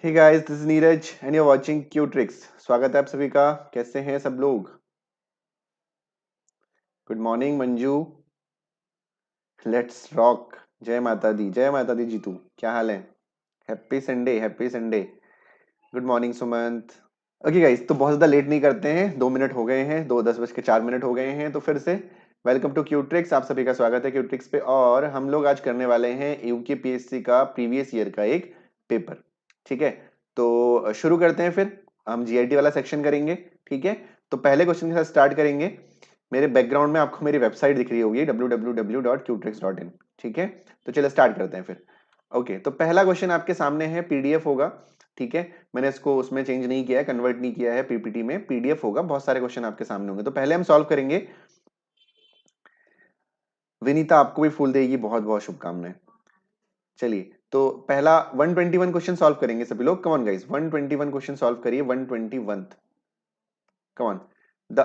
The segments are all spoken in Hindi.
Hey guys, this is Neeraj and you are watching Q tricks. स्वागत है आप सभी का। कैसे हैं सब लोग? Good morning Manju. Let's rock. जय माता दी जीतू। क्या हाल है? Happy Sunday, happy Sunday. Good morning Sumant. Okay guys, तो बहुत ज़्यादा लेट नहीं करते हैं। 2 मिनट हो गए हैं, 10:04 हो गए हैं। तो फिर से वेलकम टू क्यू ट्रिक्स। आप सभी का स्वागत है क्यू ट्रिक्स पे। और हम लोग आज करने वाले हैं यूकेपीएससी का प्रीवियस ईयर का एक पेपर। ठीक है, तो शुरू करते हैं। फिर हम जीआईटी वाला सेक्शन करेंगे। ठीक है, तो पहले क्वेश्चन के साथ स्टार्ट करेंगे। मेरे बैकग्राउंड में आपको मेरी वेबसाइट दिख रही होगी www.qtricks.in। ठीक है, तो चलिए स्टार्ट करते हैं फिर। ओके, तो पहला क्वेश्चन आपके सामने है, पीडीएफ होगा। ठीक है, मैंने इसको उसमें चेंज नहीं किया है, कन्वर्ट नहीं किया है पीपीटी में, पीडीएफ होगा। बहुत सारे क्वेश्चन आपके सामने होंगे, तो पहले हम सॉल्व करेंगे। विनीता आपको भी फूल देगी, बहुत बहुत शुभकामनाएं। चलिए, तो पहला 121 क्वेश्चन सॉल्व करेंगे सभी लोग। कम ऑन गाइस, 121 क्वेश्चन सॉल्व करिए। 121, कम ऑन। द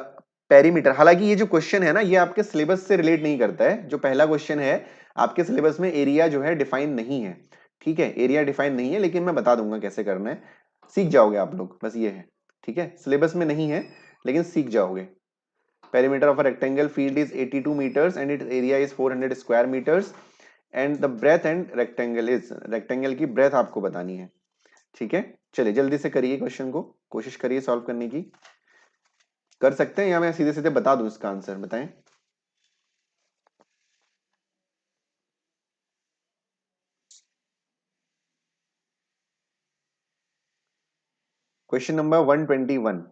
पेरीमीटर, हालांकि ये जो क्वेश्चन है ना, ये आपके सिलेबस से रिलेट नहीं करता है। जो पहला क्वेश्चन है, आपके सिलेबस में एरिया जो है डिफाइन नहीं है। ठीक है, एरिया डिफाइन नहीं है, लेकिन मैं बता दूंगा कैसे करना है। सीख जाओगे आप लोग, बस ये है। ठीक है, सिलेबस में नहीं है, लेकिन सीख जाओगे। Perimeter of a rectangle field is 82 meters and its area is 400 square meters and the breadth and rectangle is, rectangle की ब्रेथ आपको बतानी है। ठीक है, चलिए जल्दी से करिए क्वेश्चन को, कोशिश करिए सॉल्व करने की। कर सकते हैं या मैं सीधे सीधे बता दूं इसका आंसर? बताएं। Question number 121।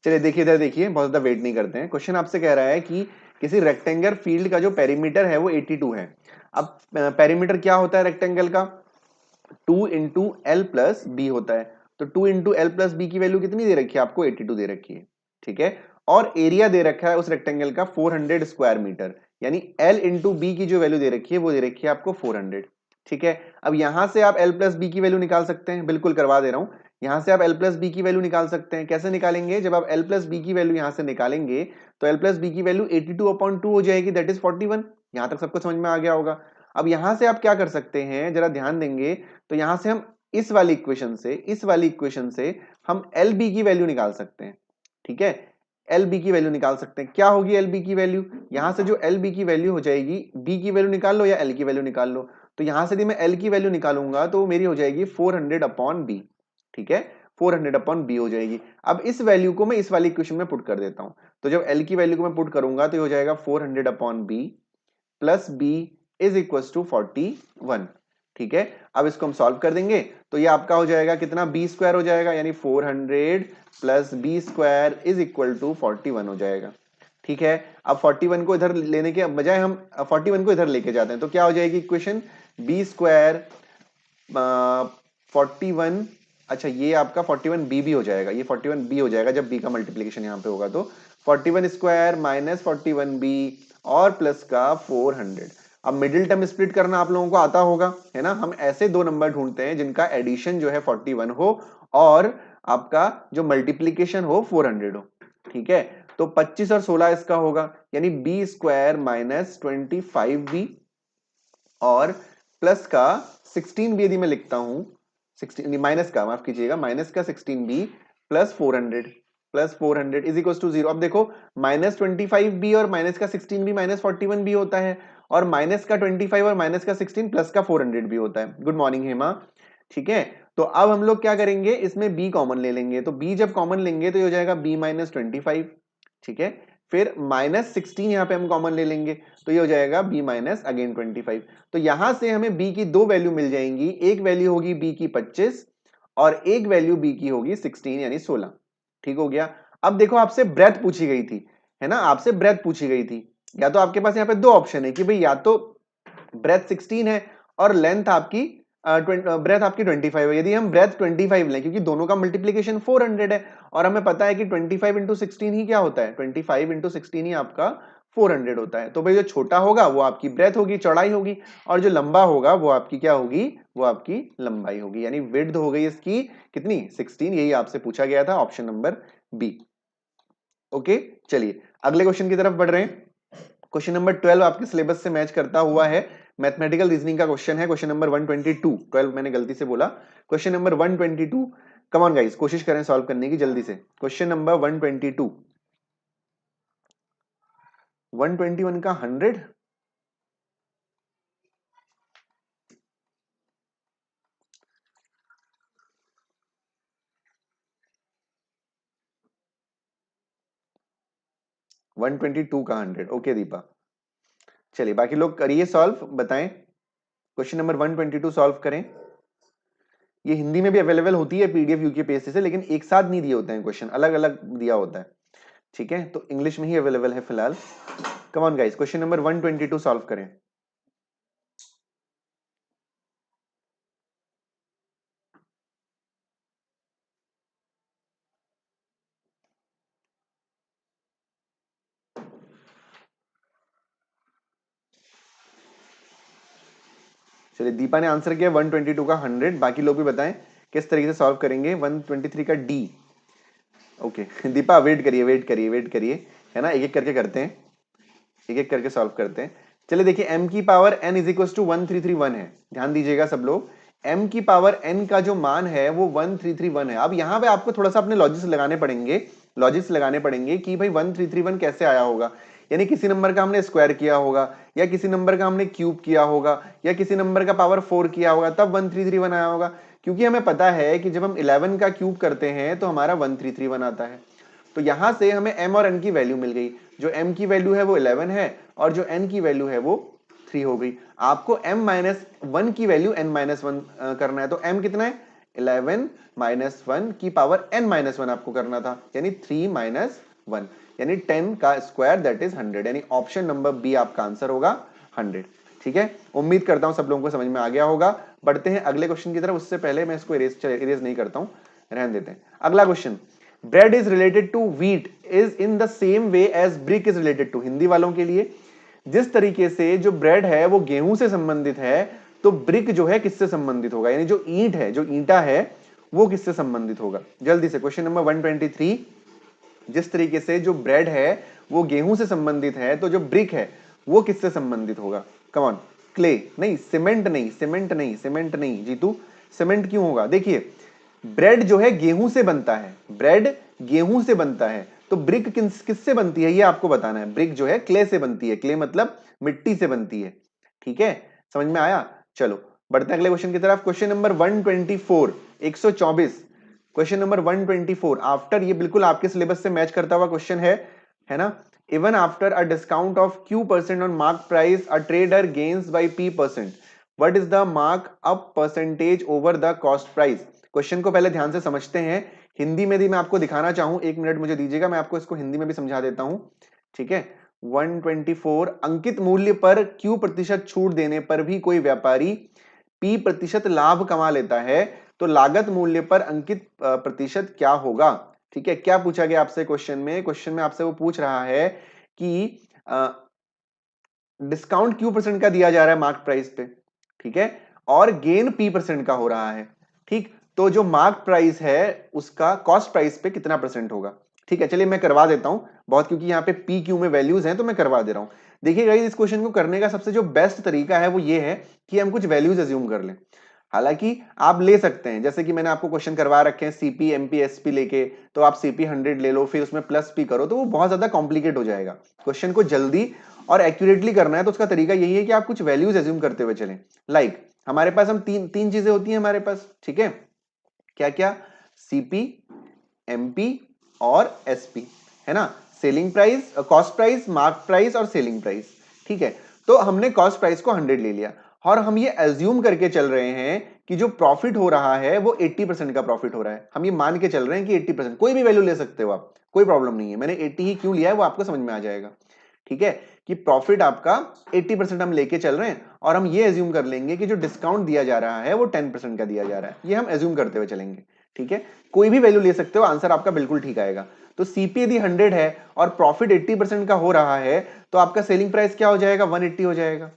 चलिए देखिए, इधर देखिए, बहुत ज्यादा वेट नहीं करते हैं। क्वेश्चन आपसे कह रहा है कि किसी रेक्टेंगल फील्ड का जो पेरीमीटर है वो 82 है। अब पेरीमीटर क्या होता है रेक्टेंगल का? 2 × L + B होता है। तो 2 × L + B की वैल्यू कितनी दे रखी है आपको? 82 दे रखी है। ठीक है, और एरिया दे रखा है उस रेक्टेंगल का 400 स्क्वायर मीटर, यानी L × B की जो वैल्यू दे रखी है वो दे रखी है आपको 400। ठीक है, अब यहां से आप L + B की वैल्यू निकाल सकते हैं। बिल्कुल करवा दे रहा हूं। यहां से आप L + B की वैल्यू निकाल सकते हैं। कैसे निकालेंगे? जब आप L + B की वैल्यू यहां से निकालेंगे तो L + B की वैल्यू 82/2 हो जाएगी, दैट इज 41। यहां तक सबको समझ में आ गया होगा। अब यहां से आप क्या कर सकते हैं, जरा ध्यान देंगे। तो यहां से हम इस वाली इक्वेशन से हम LB की वैल्यू निकाल सकते हैं। ठीक है, LB की वैल्यू निकाल सकते हैं। क्या होगी LB की वैल्यू? यहां से जो LB की वैल्यू हो जाएगी, B की वैल्यू निकाल लो या L की वैल्यू निकाल लो। तो यहां से यदि मैं L की वैल्यू निकालूंगा तो मेरी हो जाएगी 400/B। ठीक है, 400/B हो जाएगी। अब इस वैल्यू को मैं इस वाली इक्वेशन में पुट कर देता हूं। तो जब L की वैल्यू को मैं पुट करूंगा तो हो जाएगा 400/B plus B is equal to 41। ठीक है, अब इसको हम सॉल्व कर देंगे तो ये आपका हो जाएगा कितना? B² हो जाएगा, यानी 400 plus B² is equal to 41 हो जाएगा। ठीक है, अब 41 को इधर लेने के बजाय हम 41 को इधर लेके जाते हैं तो क्या हो जाएगी इक्वेशन? B² 41। अच्छा, ये आपका 41B भी हो जाएगा, ये 41B हो जाएगा जब B का मल्टीप्लीकेशन यहां पे होगा। तो 41² माइनस 41B और प्लस का 400। अब मिडिल टर्म स्प्लिट करना आप लोगों को आता होगा, है ना? हम ऐसे दो नंबर ढूंढते हैं जिनका एडिशन जो है 41 हो और आपका जो मल्टीप्लीकेशन हो 400 हो। ठीक है, तो 25 और 16 इसका होगा, यानी B² माइनस 25B और प्लस का 16B यदि मैं लिखता हूं, 16 माइनस का, माफ कीजिएगा, माइनस का 16B plus 400 is equal to 0। अब देखो, -25B और माइनस का 16B -41B होता है, और माइनस का 25 और माइनस का 16 प्लस का 400 भी होता है। Good morning Hema. ठीक है, तो अब हम लोग क्या करेंगे, इसमें B कॉमन ले लेंगे। तो B जब कॉमन लेंगे तो ये हो जाएगा B -25। ठीक है, फिर -16 यहां पे हम कॉमन ले लेंगे तो ये हो जाएगा B माइनस अगेन 25। तो यहां से हमें B की दो वैल्यू मिल जाएंगी। एक वैल्यू होगी B की 25 और एक वैल्यू B की होगी 16 यानी 16। ठीक हो गया। अब देखो, आपसे ब्रेथ पूछी गई थी, है ना? आपसे ब्रेथ पूछी गई थी। या तो आपके पास यहाँ पे दो ऑप्शन है कि भाई या तो ब्रेथ 16 है और लेंथ आपकी ब्रेथ आपकी 25 है। यदि हम ब्रेथ 25 लें, क्योंकि दोनों का मल्टीप्लीकेशन 400 है और हमें पता है कि 25 × 16 ही क्या होता है, 25 × 16 ही आपका 400 होता है। तो भाई जो छोटा होगा वो आपकी ब्रेथ होगी, चौड़ाई होगी, और जो लंबा होगा वो आपकी क्या होगी, वो आपकी लंबाई होगी। यानी विड्थ हो गई इसकी कितनी, 16। यही आपसे पूछा गया था, ऑप्शन नंबर बी। ओके, चलिए अगले क्वेश्चन की तरफ बढ़ रहे हैं। क्वेश्चन नंबर 12 आपके सिलेबस से मैच करता हुआ है, मैथमेटिकल रीजनिंग का क्वेश्चन है, क्वेश्चन नंबर 122। 12 मैंने गलती से बोला, question number 122। Come on guys, कोशिश करें सॉल्व करने की जल्दी से। क्वेश्चन नंबर 122, 121 का 100, वन ट्वेंटी टू का 100। ओके दीपा, चलिए बाकी लोग करिए सॉल्व, बताएं क्वेश्चन नंबर 122 सॉल्व करें। ये हिंदी में भी अवेलेबल होती है पीडीएफ यूकेपीएससी से, लेकिन एक साथ नहीं दिए होते हैं क्वेश्चन, अलग अलग दिया होता है, ठीक है, तो इंग्लिश में ही अवेलेबल है फिलहाल। कम on guys, question number 122 solve करें। चलिए दीपा ने आंसर किया 122 का 100, बाकी लोग भी बताएं किस तरीके से सॉल्व करेंगे। 123 का डी। ओके दीपा वेट करिए, वेट करिए, वेट करिए, है ना, एक एक करके करते हैं, एक एक करके सॉल्व करते हैं। चलिए देखिए, m की power n is equal to 1331 है, ध्यान दीजिएगा सब लोग। m की पावर n का जो मान है वो 1331 है। अब यहां पे आपको थोड़ा सा अपने लॉजिक्स लगाने पड़ेंगे, लॉजिक्स लगाने पड़ेंगे कि भाई 1331 कैसे आया होगा। यानी किसी नंबर का हमने स्क्वायर किया होगा, या किसी नंबर का हमने क्यूब किया होगा, या किसी नंबर का पावर 4 किया होगा, तब 1331 आया होगा। क्योंकि हमें पता है कि जब हम 11 का क्यूब करते हैं तो हमारा 1331 आता है। तो यहां से हमें m और n की वैल्यू मिल गई। जो m की वैल्यू है वो 11 है, और जो n की वैल्यू है वो 3 हो गई। आपको m माइनस 1 की वैल्यू n माइनस 1 करना है, तो m कितना है, 11 माइनस 1 की पावर n माइनस 1 आपको करना था, यानी 3 माइनस 1, यानी 10 का स्क्वायर दैट इज 100, यानी ऑप्शन नंबर बी आपका आंसर होगा 100। ठीक है, उम्मीद करता हूं सब लोगों को समझ में आ गया होगा। बढ़ते हैं अगले क्वेश्चन की तरफ, उससे पहले मैं इसको इरेज नहीं करता हूं, रहने देते हैं। अगला question, bread is related to wheat is in the same way as brick is related to. Hindi वालों के लिए, जिस तरीके से जो ब्रेड है वो गेहूं से संबंधित है, तो ब्रिक जो है किससे संबंधित होगा, यानी जो ईंट है, जो ईंटा है, वो किससे संबंधित होगा। जल्दी से क्वेश्चन नंबर 123, जिस तरीके से जो ब्रेड है वो गेहूं से संबंधित है, तो जो ब्रिक है वो किससे संबंधित होगा। कम ऑन, क्ले नहीं, सीमेंट नहीं, सीमेंट नहीं, सीमेंट नहीं जीतू, सीमेंट क्यों होगा। देखिए ब्रेड जो है गेहूं से बनता है, ब्रेड गेहूं से बनता है, तो ब्रिक किससे बनती है ये आपको बताना है। ब्रिक जो है क्ले से बनती है, क्ले मतलब मिट्टी से बनती है। ठीक है, समझ में आया। चलो बढ़ते हैं अगले क्वेश्चन की तरफ। Question number 124, 124, question number 124 after, ये बिल्कुल आपके सिलेबस से मैच करता हुआ क्वेश्चन है ना। Even after a discount of Q% on mark price a trader gains by P%, what is the mark up percentage over the cost price. Question को पहले ध्यान से समझते हैं, हिंदी में भी मैं आपको दिखाना चाहूं, एक मिनट मुझे दीजिएगा, मैं आपको इसको हिंदी में भी समझा देता हूं। ठीक है, 124, अंकित मूल्य पर Q% छूट देने पर भी कोई व्यापारी P% लाभ कमा लेता है, तो लागत मूल्य पर अंकित प्रतिशत क्या होगा। ठीक है, क्या पूछा गया आपसे क्वेश्चन में, क्वेश्चन में आपसे वो पूछ रहा है कि डिस्काउंट Q% का दिया जा रहा है मार्क प्राइस पे, ठीक है, और गेन P% का हो रहा है। ठीक, तो जो मार्क प्राइस है उसका कॉस्ट प्राइस पे कितना परसेंट होगा। ठीक है, चलिए मैं करवा देता हूं बहुत, क्योंकि यहाँ पे पी क्यू में वैल्यूज हैं तो मैं करवा दे रहा हूं। देखिए गाइस, इस क्वेश्चन को करने का सबसे जो बेस्ट तरीका है वो ये है कि हम कुछ वैल्यूज अज्यूम कर लें। हालांकि आप ले सकते हैं, जैसे कि मैंने आपको क्वेश्चन करवा रखे हैं सीपी एमपी एसपी लेके, तो आप सीपी 100 ले लो, फिर उसमें प्लस पी करो, तो वो बहुत ज्यादा कॉम्प्लिकेट हो जाएगा। क्वेश्चन को जल्दी और एक्यूरेटली करना है तो उसका तरीका यही है कि आप कुछ वैल्यूज एज्यूम करते हुए चलें। लाइक हमारे पास हम तीन तीन चीजें होती हैं हमारे पास, ठीक है, क्या क्या, सीपी, एमपी और एसपी, है ना, selling price, cost price, mark price और सेलिंग प्राइस। ठीक है, तो हमने कॉस्ट प्राइस को 100 ले लिया, और हम ये एज्यूम करके चल रहे हैं कि जो प्रॉफिट हो रहा है वो 80% का प्रॉफिट हो रहा है। हम ये मान के चल रहे हैं कि 80%, कोई भी वैल्यू ले सकते हो आप, कोई प्रॉब्लम नहीं है, मैंने 80 ही क्यों लिया है वो आपको समझ में आ जाएगा। ठीक है, कि प्रॉफिट आपका 80% हम लेके चल रहे हैं, और हम ये एज्यूम कर लेंगे कि जो डिस्काउंट दिया जा रहा है वो 10% का दिया जा रहा है, ये हम एज्यूम करते हुए चलेंगे। ठीक है, कोई भी वैल्यू ले सकते हो, आंसर आपका बिल्कुल ठीक आएगा। तो सीपी यदि 100 है और प्रॉफिट 80% का हो रहा है तो आपका सेलिंग प्राइस क्या हो जाएगा, 180 हो जाएगा।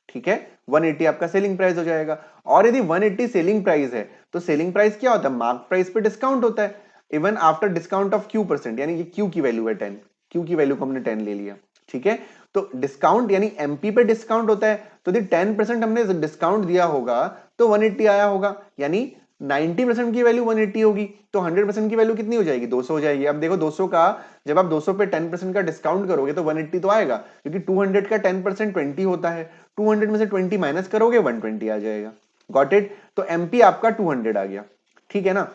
ठीक है, 180 आपका सेलिंग प्राइस हो जाएगा। और यदि 180 सेलिंग प्राइस है तो सेलिंग प्राइस क्या होता है, मार्क प्राइस पे डिस्काउंट होता है, even after discount of Q%, यानी कि Q की वैल्यू है 10, Q की वैल्यू को हमने 10 ले लिया। ठीक है, तो डिस्काउंट यानी एमपी पे डिस्काउंट होता है, तो यदि 10% हमने डिस्काउंट दिया होगा तो 180 आया होगा, यानी 90% की वैल्यू 180 होगी, तो 100% की वैल्यू कितनी हो जाएगी, 200 हो जाएगी। अब देखो 200 का, जब आप 200 पे 10% का डिस्काउंट करोगे तो 180 तो आएगा, क्योंकि 200 का 10% 20 होता है, 200 में से 20 माइनस करोगे 120 आ जाएगा। गॉट इट, तो एमपी आपका 200 आ गया। ठीक है ना।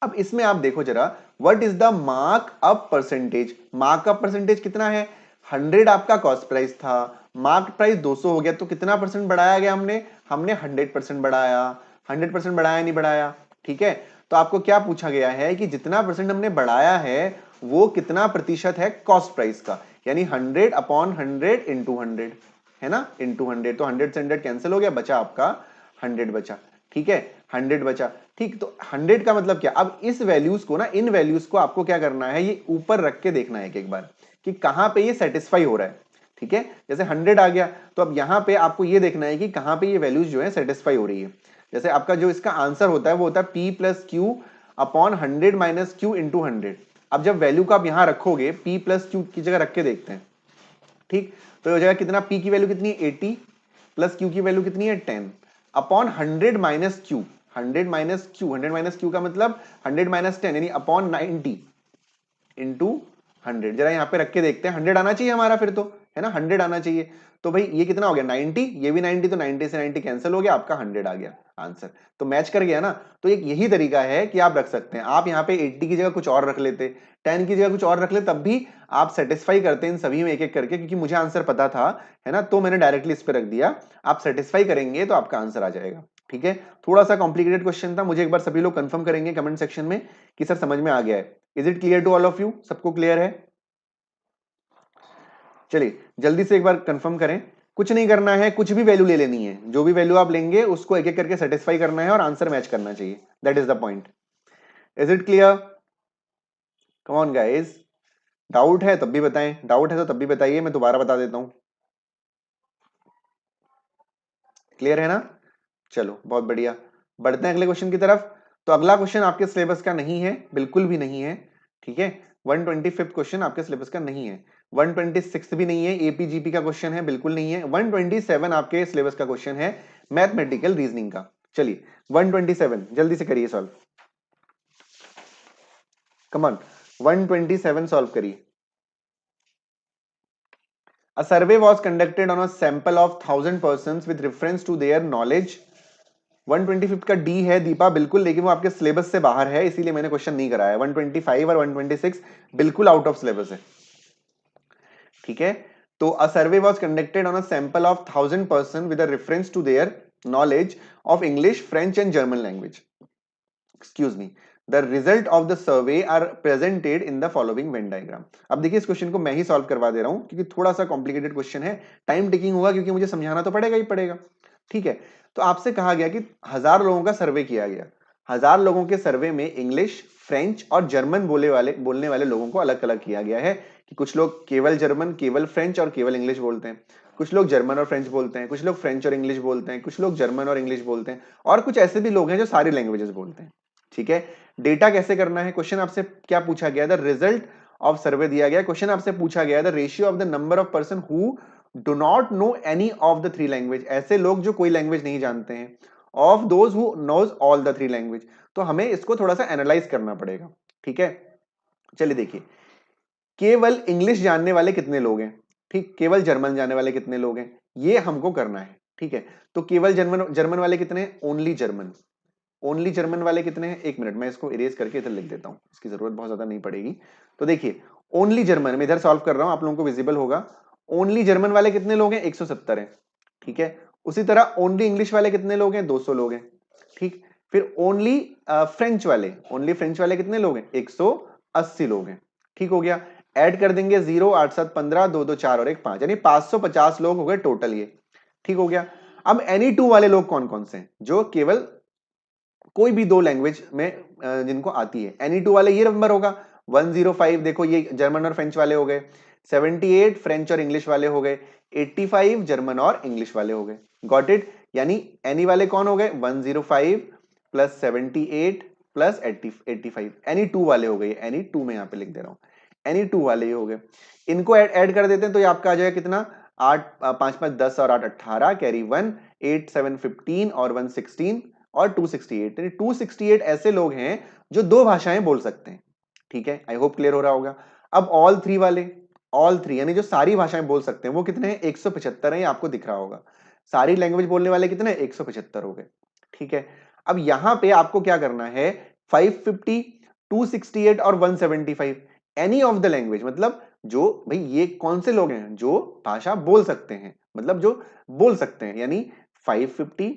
अब इसमें आप देखो जरा, what is the mark up percentage, mark up percentage कितना है, 100 आपका कॉस्ट प्राइस था, मार्क प्राइस 200 हो गया, तो कितना परसेंट बढ़ाया गया हमने, हमने 100% बढ़ाया, 100% बढ़ाया नहीं बढ़ाया। ठीक है, तो आपको क्या पूछा गया है कि जितना परसेंट हमने बढ़ाया है वो कितना प्रतिशत है कॉस्ट प्राइस का, यानी 100 अपॉन 100 इंटू 100 है ना, इंटू 100, तो 100 से 100 कैंसिल हो गया, बचा आपका 100 बचा। ठीक है, 100 बचा। ठीक, तो 100 का मतलब क्या, अब इस वैल्यूज को ना, इन वैल्यूज को आपको क्या करना है, ये ऊपर रख के देखना है एक बार कि कहां पे ये सेटिस्फाई हो रहा है। ठीक है, जैसे 100 आ गया तो अब यहां पे आपको ये देखना है कि कहां पे ये वैल्यूज जो है सेटिस्फाई हो रही है। जैसे आपका जो इसका आंसर होता है वो होता है P plus Q upon 100 minus Q into 100। अब जब वैल्यू को आप यहां रखोगे P प्लस क्यू की जगह रख के देखते हैं। ठीक, तो हो जाएगा कितना, P की वैल्यू कितनी है 80 प्लस क्यू की वैल्यू कितनी है 10 upon 100 minus Q, 100 minus Q, 100 minus Q का मतलब 100 माइनस 10 यानी अपॉन 90 इंटू 100। जरा यहां पे रख के देखते हैं, 100 आना चाहिए हमारा फिर तो, है ना, 100 आना चाहिए। तो भाई ये कितना हो गया 90, ये भी 90, तो 90 से 90 कैंसिल हो गया, आपका 100 आ गया आंसर, तो मैच कर गया ना। तो एक यही तरीका है कि आप रख सकते हैं, आप यहाँ पे 80 की जगह कुछ और रख लेते, 10 की जगह कुछ और रख ले, तब भी आप सेटिस्फाई करते हैं इन सभी में एक एक करके, क्योंकि मुझे आंसर पता था, है ना, तो मैंने डायरेक्टली इस पे रख दिया। आप सेटिस्फाई करेंगे तो आपका आंसर आ जाएगा। ठीक है, थोड़ा सा कॉम्प्लिकेटेड क्वेश्चन था, मुझे एक बार सभी लोग कंफर्म करेंगे कमेंट सेक्शन में कि सर समझ में आ गया है। Is it clear to all of you, सबको क्लियर है? चलिए जल्दी से एक बार कंफर्म करें। कुछ नहीं करना है, कुछ भी वैल्यू ले लेनी है, जो भी वैल्यू आप लेंगे उसको एक एक करके सेटिस्फाई करना है और आंसर मैच करना चाहिए, that is the point. Is it clear? Come on guys, doubt है तब भी बताएं, डाउट है तो तब भी बताइए, मैं दोबारा बता देता हूं। क्लियर है ना? चलो बहुत बढ़िया, बढ़ते हैं अगले क्वेश्चन की तरफ। तो अगला क्वेश्चन आपके सिलेबस का नहीं है, बिल्कुल भी नहीं है। ठीक है, 125 क्वेश्चन आपके सिलेबस का नहीं है, 126 भी नहीं है, एपीजीपी का क्वेश्चन है, बिल्कुल नहीं है। 127 आपके सिलेबस का क्वेश्चन है मैथमेटिकल रीजनिंग का। चलिए 127 जल्दी से करिए सॉल्व, कम ऑन 127 सॉल्व करिए। A survey was conducted on a sample of 1000 persons with reference to their knowledge। 125 का डी है दीपा बिल्कुल, लेकिन वो आपके सिलेबस से बाहर है, इसीलिए मैंने क्वेश्चन नहीं कराया। 125 और 126 बिल्कुल आउट ऑफ सिलेबस है। ठीक है, तो a survey was conducted on a sample of 1000 person with a reference to their knowledge of English, French and German language. Excuse me, the result of the survey are presented in the following Venn diagram. अब देखिए इस क्वेश्चन को मैं ही सॉल्व करवा दे रहा हूं, क्योंकि थोड़ा सा कॉम्प्लिकेटेड क्वेश्चन है, टाइम टेकिंग होगा, क्योंकि मुझे समझाना तो पड़ेगा ही पड़ेगा। ठीक है, तो आपसे कहा गया कि 1000 लोगों का सर्वे किया गया, 1000 लोगों के सर्वे में इंग्लिश, फ्रेंच और जर्मन बोलने वाले लोगों को अलग अलग किया गया है, कि कुछ लोग केवल जर्मन, केवल फ्रेंच और केवल इंग्लिश बोलते हैं, कुछ लोग जर्मन और फ्रेंच बोलते हैं, कुछ लोग फ्रेंच और इंग्लिश बोलते हैं, कुछ लोग जर्मन और इंग्लिश बोलते हैं, और कुछ ऐसे भी लोग हैं जो सारी लैंग्वेजेस बोलते हैं। ठीक है, डेटा कैसे करना है, क्वेश्चन आपसे क्या पूछा गया, द रिजल्ट ऑफ सर्वे दिया गया, क्वेश्चन आपसे पूछा गया the ratio of the number of person who do not know any of the 3 language, ऐसे लोग जो कोई लैंग्वेज नहीं जानते हैं, of those who knows all the 3 language. तो हमें इसको थोड़ा सा एनालाइज करना पड़ेगा। ठीक है, चलिए देखिए, केवल इंग्लिश जानने वाले कितने लोग हैं, ठीक, केवल जर्मन जानने वाले कितने लोग हैं, ये हमको करना है। ठीक है, तो केवल जर्मन जर्मन वाले कितने हैं, ओनली जर्मन, ओनली जर्मन वाले कितने हैं, एक मिनट मैं इसको इरेज करके इधर लिख देता हूं, इसकी जरूरत बहुत ज्यादा नहीं पड़ेगी। तो देखिए ओनली जर्मन, मैं इधर सॉल्व कर रहा हूं, आप लोगों को विजिबल होगा, ओनली जर्मन वाले कितने लोग हैं, 170 हैं। ठीक है, उसी तरह ओनली इंग्लिश वाले कितने लोग हैं, 200 लोग हैं। ठीक, फिर ओनली फ्रेंच वाले, ओनली फ्रेंच वाले कितने लोग हैं, 180 लोग हैं। ठीक हो गया, ऐड कर देंगे 0 8 7 15 2 2 4 और 1 5, यानी 550 लोग हो गए टोटल ये। ठीक हो गया, अब एनी टू वाले लोग कौन कौन से हैं, जो केवल कोई भी 2 लैंग्वेज में जिनको आती है, एनी टू वाले ये नंबर होगा, 105 देखो ये जर्मन और फ्रेंच वाले हो गए, 78 फ्रेंच और इंग्लिश वाले हो गए, 85 जर्मन और इंग्लिश वाले हो गए। Got it? यानी एनी वाले कौन हो गए? 105 प्लस 78 प्लस 85, एनी टू वाले हो गए, एनी टू में यहां पे लिख दे रहा हूं, एनी टू वाले हो गए। इनको ऐड कर देते हैं तो ये आपका आ जाएगा कितना? 8 5 5 10 और 8 18, कैरी 1, 8 7 15 और 1 16 और 268, यानी 268 ऐसे लोग हैं जो दो भाषाएं बोल सकते हैं। ठीक है, आई होप क्लियर हो रहा होगा। अब ऑल थ्री वाले, ऑल थ्री यानी जो सारी भाषाएं बोल सकते हैं वो कितने हैं? 175 है, आपको दिख रहा होगा। सारी लैंग्वेज बोलने वाले कितने? 175 हो गए। ठीक है, अब यहां पे आपको क्या करना है? 550, 268 और 175 एनी ऑफ द लैंग्वेज, मतलब जो भाई ये कौन से लोग हैं जो भाषा बोल सकते हैं, मतलब जो बोल सकते हैं, यानी 550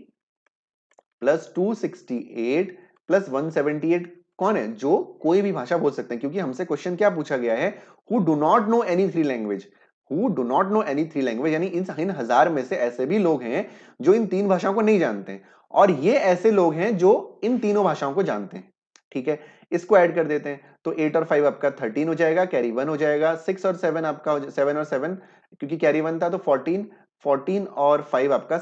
प्लस 268 प्लस 178 कौन है? जो कोई भी भाषा बोल सकते हैं, क्योंकि हमसे क्वेश्चन क्या पूछा गया है? Who do not know any three language, who do not know any three language, यानी इन हजार में से ऐसे भी लोग हैं जो इन तीन भाषाओं को नहीं जानते हैं, और ये ऐसे लोग हैं जो इन तीनों भाषाओं को जानते हैं। ठीक है, इसको ऐड कर देते हैं तो 8 और 5 आपका 13 हो जाएगा, कैरी 1 हो जाएगा, 6 और 7 आपका 7 और 7 क्योंकि कैरी 1 था तो 14, 14 और 5 आपका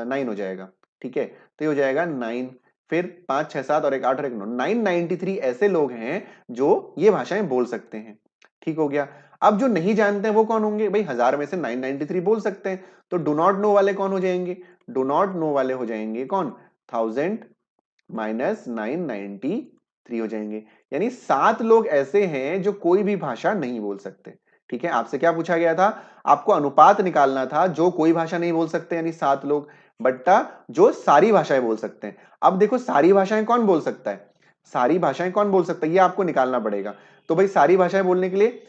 9 हो जाएगा। ठीक है, तो ये हो जाएगा 9, फिर 5 6 7 और एक 8 और एक 9, 993 ऐसे लोग हैं जो ये भाषाएं बोल सकते हैं। ठीक हो गया। अब जो नहीं जानते हैं वो कौन होंगे? भाई हजार में से 993 बोल सकते हैं, तो डू नॉट नो वाले कौन हो जाएंगे? डू नॉट नो वाले हो जाएंगे कौन? 1000 माइनस 993 हो जाएंगे, यानी 7 लोग ऐसे हैं जो कोई भी भाषा नहीं बोल सकते। ठीक है, आपसे क्या पूछा गया था? आपको अनुपात निकालना था, जो कोई भाषा नहीं बोल सकते यानी 7 लोग, बट्टा जो सारी भाषाएं बोल सकते हैं। अब देखो सारी भाषाएं कौन बोल सकता है, सारी भाषाएं कौन बोल सकता है, ये आपको निकालना पड़ेगा। तो भाई सारी भाषाएं बोलने के लिए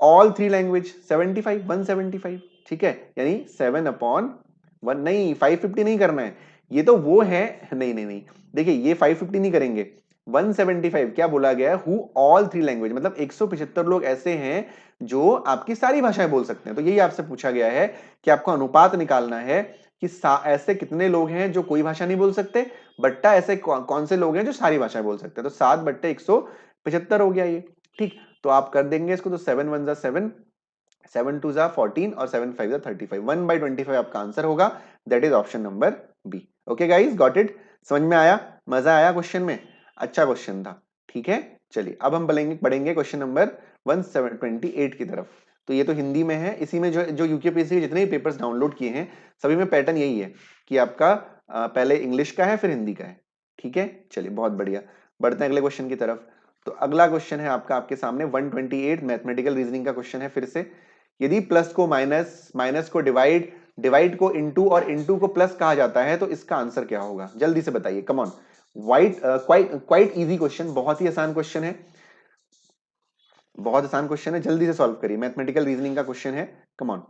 ऑल थ्री लैंग्वेज 75, 175। ठीक है, यानी 7/1, नहीं 550 नहीं करना है, ये तो वो है, नहीं नहीं नहीं, देखिए ये 550 नहीं करेंगे, 175 क्या बोला गया है? हु ऑल थ्री लैंग्वेज, मतलब 175 लोग ऐसे हैं जो आपकी सारी भाषाएं बोल सकते हैं। तो यही आपसे पूछा गया है कि आपको अनुपात निकालना है कि ऐसे कितने लोग हैं जो कोई भाषा नहीं बोल सकते, बट्टा ऐसे कौन से लोग हैं जो सारी भाषाएं बोल सकते हैं। तो 7/175 हो गया ये। ठीक, तो आप कर देंगे इसको, तो 7 1 7, 7 2 14 और 7 5 35, 1/25 आपका आंसर होगा। That is option number B. Okay guys, got it? समझ में आया? मजा आया क्वेश्चन में? अच्छा क्वेश्चन था। ठीक है, चलिए अब हम पढ़ेंगे क्वेश्चन नंबर 128 की तरफ। तो ये तो हिंदी में है, इसी में जो जो यूकेपीएससी के जितने भी पेपर्स डाउनलोड किए हैं सभी में पैटर्न यही है कि आपका पहले इंग्लिश का है फिर हिंदी का है। ठीक है, चलिए बहुत बढ़िया, बढ़ते हैं अगले क्वेश्चन की तरफ। तो अगला क्वेश्चन है आपका आपके सामने 128 मैथमेटिकल रीजनिंग का क्वेश्चन है। फिर से, यदि प्लस को माइनस, माइनस को डिवाइड, डिवाइड को इनटू और इनटू को प्लस कहा जाता है तो इसका आंसर क्या होगा? जल्दी से बताइए, come on. Quite easy question, बहुत ही आसान क्वेश्चन है, बहुत आसान क्वेश्चन है, जल्दी से सॉल्व करिए। मैथमेटिकल रीजनिंग का क्वेश्चन है, कम ऑन।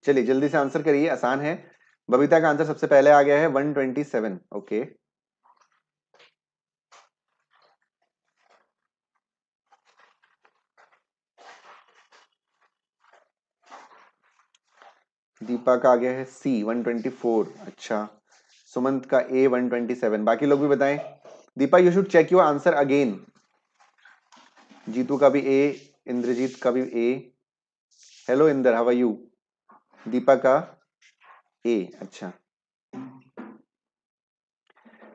चलिए जल्दी से आंसर करिए, आसान है। बबीता का आंसर सबसे पहले आ गया है 127। ओके, दीपा का आ गया है सी 124। अच्छा, सुमंत का ए 127। बाकी लोग भी बताएं। Deepa you should check your answer again. Jeetu का भी ए, इंद्रजीत का भी A. Hello Inder, how are you? Deepa का ए। अच्छा,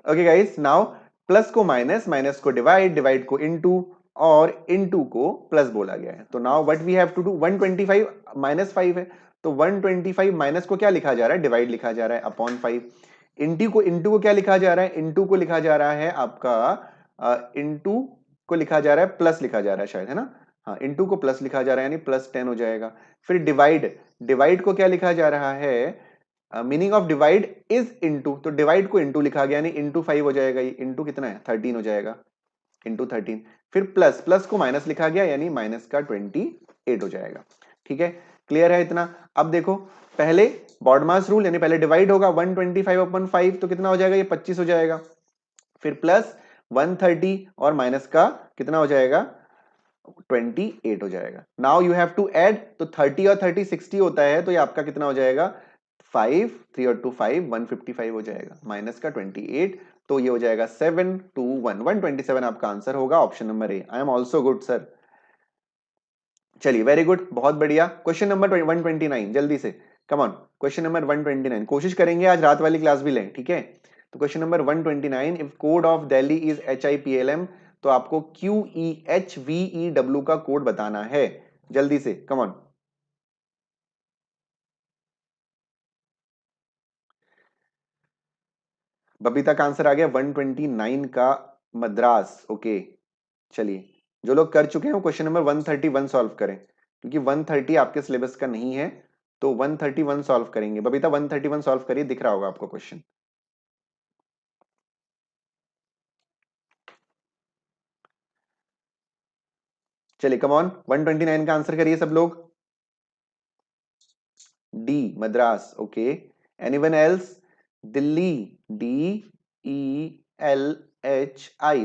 ओके गाइस, नाउ प्लस को माइनस, माइनस को डिवाइड, डिवाइड को इनटू और इनटू को प्लस बोला गया है। तो now what we have to do, 125 minus 5 है, तो 125 माइनस को क्या लिखा जा रहा है? डिवाइड लिखा जा रहा है अपॉन 5। इंटू को क्या लिखा जा रहा है? इंटू को लिखा जा रहा है आपका, इंटू को लिखा जा रहा है प्लस लिखा जा रहा है शायद, है ना? हाँ, इंटू को प्लस लिखा जा रहा है यानी +10 हो जाएगा। फिर डिवाइड, डिवाइड को क्या लिखा जा रहा है? Meaning of divide is into, तो डिवाइड को इनटू लिखा गया यानी इनटू 5 हो जाएगा, ये इनटू कितना है? 13 हो जाएगा। इंटू 13, फिर प्लस, प्लस को माइनस लिखा गया यानी माइनस का 28 हो जाएगा। ठीक है, क्लियर है इतना। अब देखो पहले बॉडमास रूल यानी पहले डिवाइड होगा 125/5 तो कितना हो जाएगा, ये 25 हो जाएगा, फिर प्लस 130 और माइनस का कितना हो जाएगा 28 हो जाएगा। Now you have to add, तो 30 और 30 60 होता है, तो ये आपका कितना हो जाएगा 5, 3 और 2 5, 155 हो जाएगा, माइनस का 28, तो ये हो जाएगा 7 2 1 127 आपका आंसर होगा, option number A. I am also good sir. चलिए वेरी गुड, बहुत बढ़िया। क्वेश्चन नंबर 129 जल्दी से, कम ऑन। क्वेश्चन नंबर 129 कोशिश करेंगे आज रात वाली क्लास भी लें, ठीक है। तो question number 129, if code of Delhi is HIPLM, तो आपको QEHVEW का कोड बताना है, जल्दी से कम ऑन। बबीता का आंसर आ गया 129 का मद्रास, ओके। चलिए जो लोग कर चुके हैं वो क्वेश्चन नंबर 131 सॉल्व करें, क्योंकि 130 आपके सिलेबस का नहीं है, तो 131 सॉल्व करेंगे। बबीता 131 सॉल्व करिए, दिख रहा होगा आपको क्वेश्चन। चलिए कम ऑन, 129 का आंसर करिए सब लोग। D Madras, okay. Anyone else? Delhi, DELHI,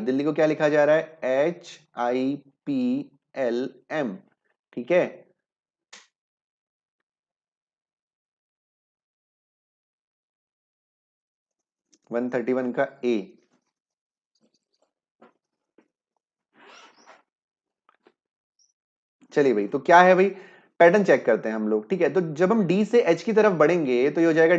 Delhi को क्या लिखा जा रहा है, HIPLM, ठीक है। 131 का ए। चलिए भाई, तो क्या है भाई, पैटर्न चेक करते हैं हम लोग, ठीक है। तो जब हम डी से एच की तरफ बढ़ेंगे तो ये हो जाएगा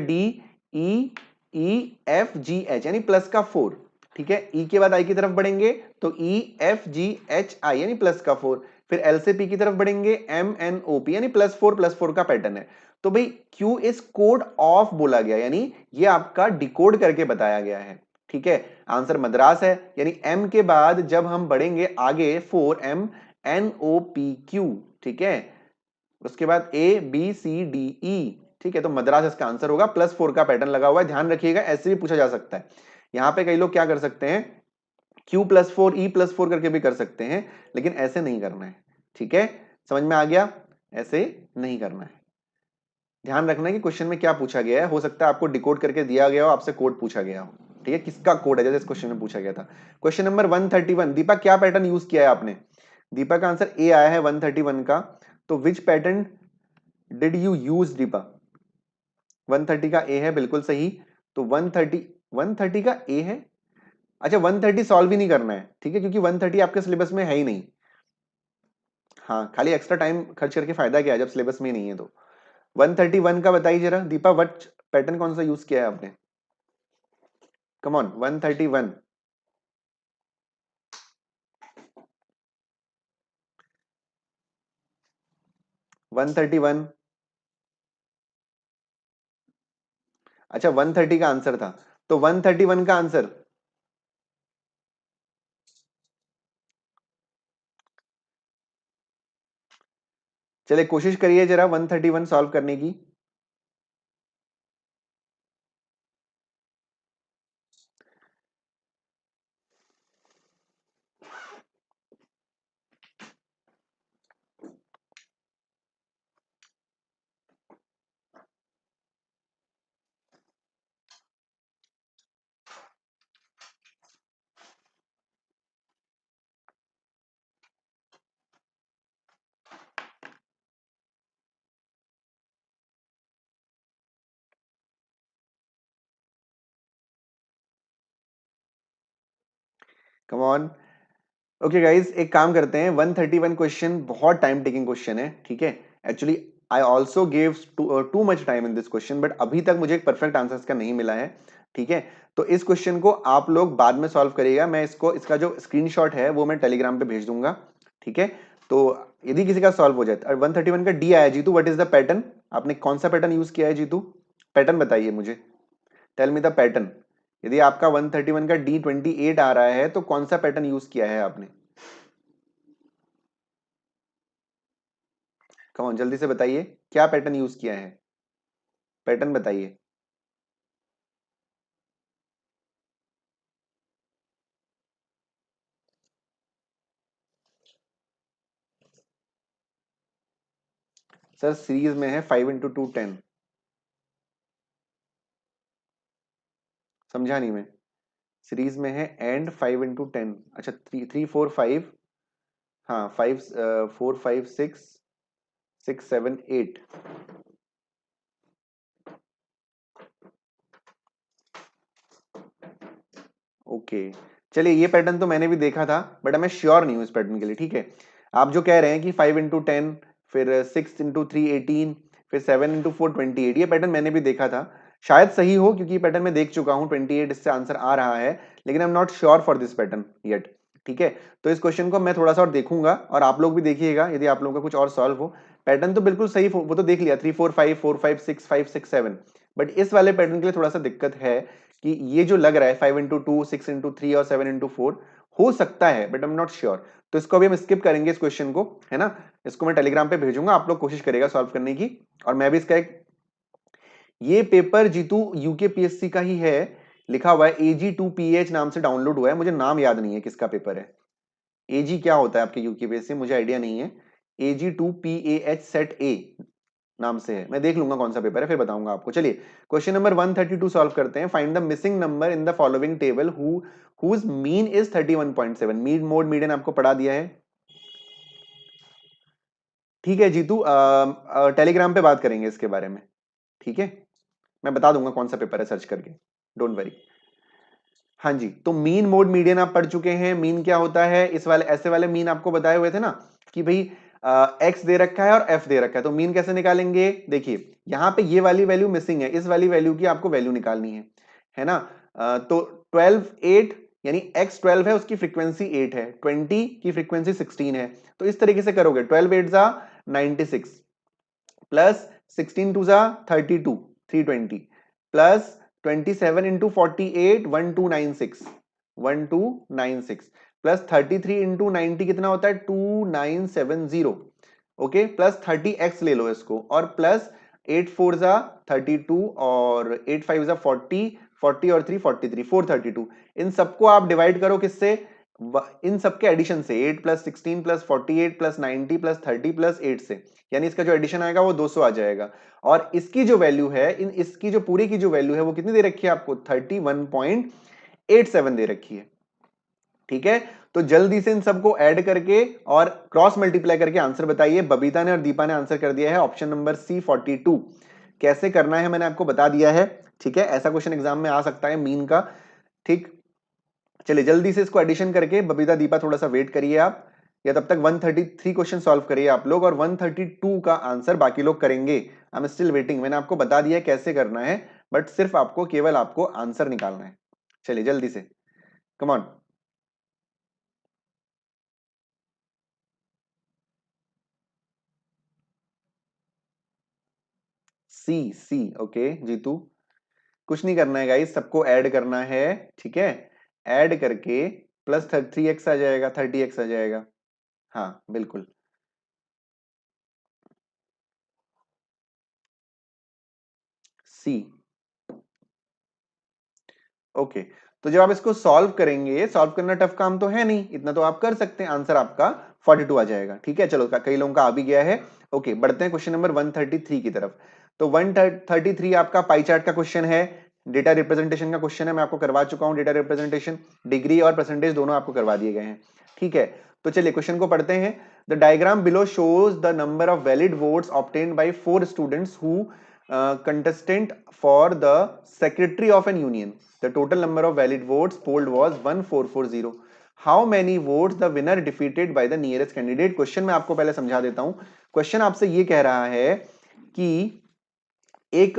DEEFGH यानी प्लस का 4, ठीक है। ई के बाद आई की तरफ बढ़ेंगे तो EFGHI यानी प्लस का 4, फिर एल से पी की तरफ बढ़ेंगे MNOP यानी +4 का पैटर्न है। तो भाई क्यू इस कोड ऑफ बोला गया, यानी ये आपका डिकोड करके बताया गया है, ठीक है। आंसर मद्रास है, यानी एम के बाद जब हम बढ़ेंगे आगे 4MNOPQ, ठीक है। उसके बाद ABCDE, ठीक है। तो मद्रास इसका आंसर होगा, +4 का पैटर्न लगा हुआ है, ध्यान रखिएगा, ऐसे भी पूछा जा सकता है। यहां पे कई लोग क्या कर सकते हैं, Q+4 E+4 करके भी कर सकते हैं, लेकिन ऐसे नहीं करना है, ठीक है। समझ में आ गया, ऐसे नहीं करना है। ध्यान रखना है कि क्वेश्चन में क्या पूछा गया है, हो सकता है आपको डिकोड करके दिया गया हो, आपसे कोड पूछा गया हो, ठीक है। किसका कोड है, जैसे इस क्वेश्चन में पूछा गया था। क्वेश्चन नंबर 131, दीपा क्या पैटर्न यूज किया है आपने? दीपा का आंसर ए आया है 131 का, तो which pattern did you use Deepa? 130 का ए है, बिल्कुल सही। तो 130 का ए है। अच्छा 130 सॉल्व भी नहीं करना है, ठीक है, क्योंकि 130 आपके सिलेबस में है ही नहीं। हाँ, खाली एक्स्ट्रा टाइम खर्च करके फायदा क्या है जब सिलेबस में ही नहीं है। तो 131 का बताइए जरा दीपा, वट पैटर्न कौन सा यूज किया है आपने? Come on 131। 131। अच्छा 130 का आंसर था, तो 131 का आंसर, चलिए कोशिश करिए जरा 131 सॉल्व करने की। Come on. ओके गाइज, एक काम करते हैं, 131 क्वेश्चन बहुत टाइम टेकिंग क्वेश्चन है, ठीक है। Actually I also gave too much time in this question, but अभी तक मुझे एक परफेक्ट आंसर इसका नहीं मिला है, ठीक है। तो इस क्वेश्चन को आप लोग बाद में सॉल्व करिएगा, मैं इसको, इसका जो स्क्रीनशॉट है वो मैं टेलीग्राम पे भेज दूंगा, ठीक है। तो यदि किसी का सॉल्व हो जाए, और 131 का डी आया, Jeetu what is the pattern, आपने कौन सा पैटर्न यूज किया है जीतू? पैटर्न बताइए मुझे, टेल मी द पैटर्न। यदि आपका 131 का D28 आ रहा है तो कौन सा पैटर्न यूज किया है आपने? कौन जल्दी से बताइए, क्या पैटर्न यूज किया है, पैटर्न बताइए। सर सीरीज में है 5 into 2 10। समझा नहीं मैं। सीरीज में है एंड 5 into 10। अच्छा 3 3 4 5। हाँ 5 4 5 6 6 7 8। ओके चलिए, ये पैटर्न तो मैंने भी देखा था बट मैं श्योर नहीं हूँ इस पैटर्न के लिए। ठीक है, आप जो कह रहे हैं कि 5 into 10, फिर 6 into 3 18, फिर 7 into 4 28, ये पैटर्न मैंने भी देखा था। शायद सही हो क्योंकि ये पैटर्न मैं देख चुका हूँ। 28 इससे आंसर आ रहा है, लेकिन I am not sure for this pattern yet. ठीक है, तो इस क्वेश्चन को मैं थोड़ा सा और देखूंगा और आप लोग भी देखिएगा, यदि आप लोगों का कुछ और सॉल्व हो। पैटर्न तो बिल्कुल सही, वो तो देख लिया 3 4 5 4 5 6 5 6 7। बट इस वाले पैटर्न के लिए थोड़ा सा दिक्कत है कि ये जो लग रहा है 5 into 2 6 into 3 और 7 into 4 हो सकता है, but I am not sure. तो इसको अभी हम स्किप करेंगे इस क्वेश्चन को, है ना। इसको मैं टेलीग्राम पे भेजूंगा, आप लोग कोशिश करेगा सॉल्व करने की। और मैं भी इसका एक, ये पेपर जीतू यूकेपीएससी का ही है, लिखा हुआ है AG2PH नाम से डाउनलोड हुआ है। मुझे नाम याद नहीं है किसका पेपर है। एजी क्या होता है आपके यूकेपीएससी, मुझे आइडिया नहीं है। AG2PAH सेट ए नाम से है। मैं देख लूंगा कौन सा पेपर है, फिर बताऊंगा आपको। चलिए क्वेश्चन नंबर 132 सॉल्व करते हैं। Find the missing number in the following table whose mean is 31.7। Mean mode median आपको पढ़ा दिया है। ठीक है जीतू, टेलीग्राम पे बात करेंगे इसके बारे में। ठीक है, मैं बता दूंगा कौन सा पेपर है सर्च करके, डोंट वरी। हाँ जी, तो मीन मोड मीडियन आप पढ़ चुके हैं। मीन क्या होता है, इस वाले ऐसे वाले मीन आपको बताए हुए थे ना कि भाई एक्स दे रखा है और एफ दे रखा है, तो मीन कैसे निकालेंगे। देखिए यहाँ पे ये वाली वैल्यू मिसिंग है, इस वाली वैल्यू की आपको वैल्यू निकालनी है ना। तो 12 8 यानी एक्स 12 है, उसकी फ्रीक्वेंसी 8 है, 20 की फ्रीक्वेंसी 16 है। तो इस तरीके से करोगे, 12 8 जा 96 प्लस 16 2 जा 32 320 प्लस 27 into 48 1296 1296 प्लस 33 into 90 कितना होता है 2970। ओके, प्लस 30x ले लो इसको, और प्लस 8 4 जा 32 और 8 5 जा 40, 40 और 3 43 432। इन सबको आप डिवाइड करो किससे, इन सबके एडिशन से, 8 plus 16 plus 48 plus 90 plus 30 plus 8 से, यानी इसका जो एडिशन आएगा वो 200 आ जाएगा। और इसकी जो वैल्यू है, इसकी जो पूरी की जो वैल्यू है वो कितनी दे रखी है आपको, 31.87 दे रखी है। ठीक है, तो जल्दी से इन सबको ऐड करके और क्रॉस मल्टीप्लाई करके आंसर बताइए। बबीता ने और दीपा ने आंसर कर दिया है ऑप्शन नंबर सी 42। कैसे करना है मैंने आपको बता दिया है। ठीक है, ऐसा क्वेश्चन एग्जाम में आ सकता है मीन का। ठीक, चलिए जल्दी से इसको एडिशन करके, बबीता दीपा थोड़ा सा वेट करिए आप, या तब तक 133 क्वेश्चन सॉल्व करिए आप लोग, और 132 का आंसर बाकी लोग करेंगे। I am still waiting. मैंने आपको बता दिया कैसे करना है, बट सिर्फ आपको केवल आपको आंसर निकालना है। चलिए जल्दी से, come on. C C okay Jeetu, कुछ नहीं करना है गाइस, सबको ऐड करना है। ठीक है, ऐड करके प्लस 3x आ जाएगा, 30x आ जाएगा। हाँ बिल्कुल। सी ओके, तो जब आप इसको सॉल्व करेंगे, सॉल्व करना टफ काम तो है नहीं, इतना तो आप कर सकते हैं, आंसर आपका 42 आ जाएगा। ठीक है, चलो कई लोगों का आ भी गया है। ओके, बढ़ते हैं क्वेश्चन नंबर 133 की तरफ। तो 133 आपका पाई चार्ट का क्वेश्चन है, डेटा रिप्रेजेंटेशन का क्वेश्चन है। मैं आपको करवा चुका हूं डेटा रिप्रेजेंटेशन, डिग्री और परसेंटेज दोनों आपको करवा दिए गए हैं। ठीक है, तो चलिए क्वेश्चन को पढ़ते हैं। The diagram below shows the number of valid votes obtained by 4 students who contestant for the secretary of an union. The total number of valid votes polled was 1440. How many votes the winner defeated by the nearest candidate? Question मैं आपको पहले समझा देता हूं। क्वेश्चन आपसे ये कह रहा है कि एक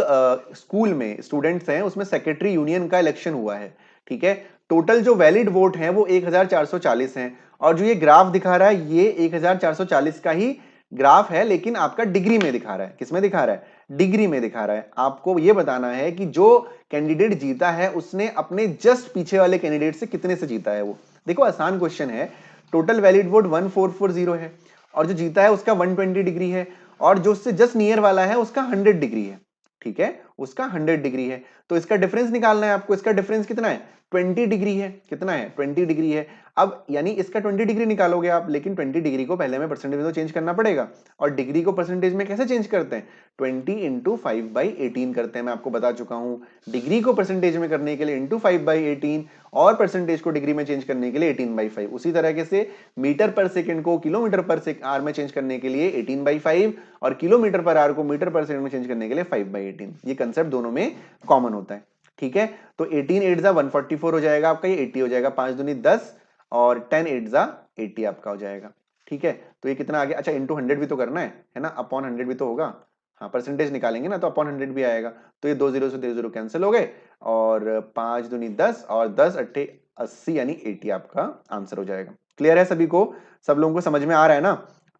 स्कूल में स्टूडेंट्स हैं, उसमें सेक्रेटरी यूनियन का इलेक्शन हुआ है। ठीक है, टोटल जो वैलिड वोट हैं वो 1440 हैं, और जो ये ग्राफ दिखा रहा है ये 1440 का ही ग्राफ है, लेकिन आपका डिग्री में दिखा रहा है। किसमें दिखा रहा है, डिग्री में दिखा रहा है। आपको ये बताना है कि जो कैंडिडेट जीता है उसने अपने जस्ट पीछे वाले कैंडिडेट से कितने से जीता है वो। देखो आसान क्वेश्चन है, टोटल वैलिड वोट 1440 है, और जो जीता है उसका 120 डिग्री है, और जो उससे जस्ट नियर वाला है उसका 100 डिग्री है। ठीक है, उसका 100 डिग्री है। तो इसका डिफरेंस निकालना है आपको। इसका डिफरेंस कितना है? 20 डिग्री है। कितना है? 20 डिग्री है। अब यानी इसका 20 डिग्री निकालोगे आप, लेकिन 20 डिग्री को पहले में परसेंटेज में तो चेंज करना पड़ेगा। और डिग्री को परसेंटेज में कैसे चेंज करते हैं? 20 इंटू 5/18 करते हैं। मैं आपको बता चुका हूं, डिग्री को परसेंटेज में करने के लिए इंटू 5/18 और परसेंटेज को डिग्री में चेंज करने के लिए 18/5। उसी तरह से मीटर पर सेकंड को किलोमीटर पर आर में चेंज करने के लिए 18/5 और किलोमीटर पर आर को मीटर पर सेकंड में चेंज करने के लिए 5/18। ये कंसेप्ट दोनों में कॉमन होता है। ठीक है, तो 18 8 जा 144 हो जाएगा आपका, ये 80 हो जाएगा, 5 दूनी 10 और 10 8 जा 80 आपका हो जाएगा। ठीक है, तो ये कितना आ गया? अच्छा, इंटू 100 भी तो करना है ना, अपॉन 100 भी तो होगा। हाँ, परसेंटेज निकालेंगे ना तो अपॉन 100 भी आएगा। तो ये 2 0 से 0 कैंसिल हो गए और 5 दूनी 10 और 10 8 80 यानी 80 आपका आंसर हो जाएगा। क्लियर है सभी को? सब लोगों को समझ में आ रहा है ना?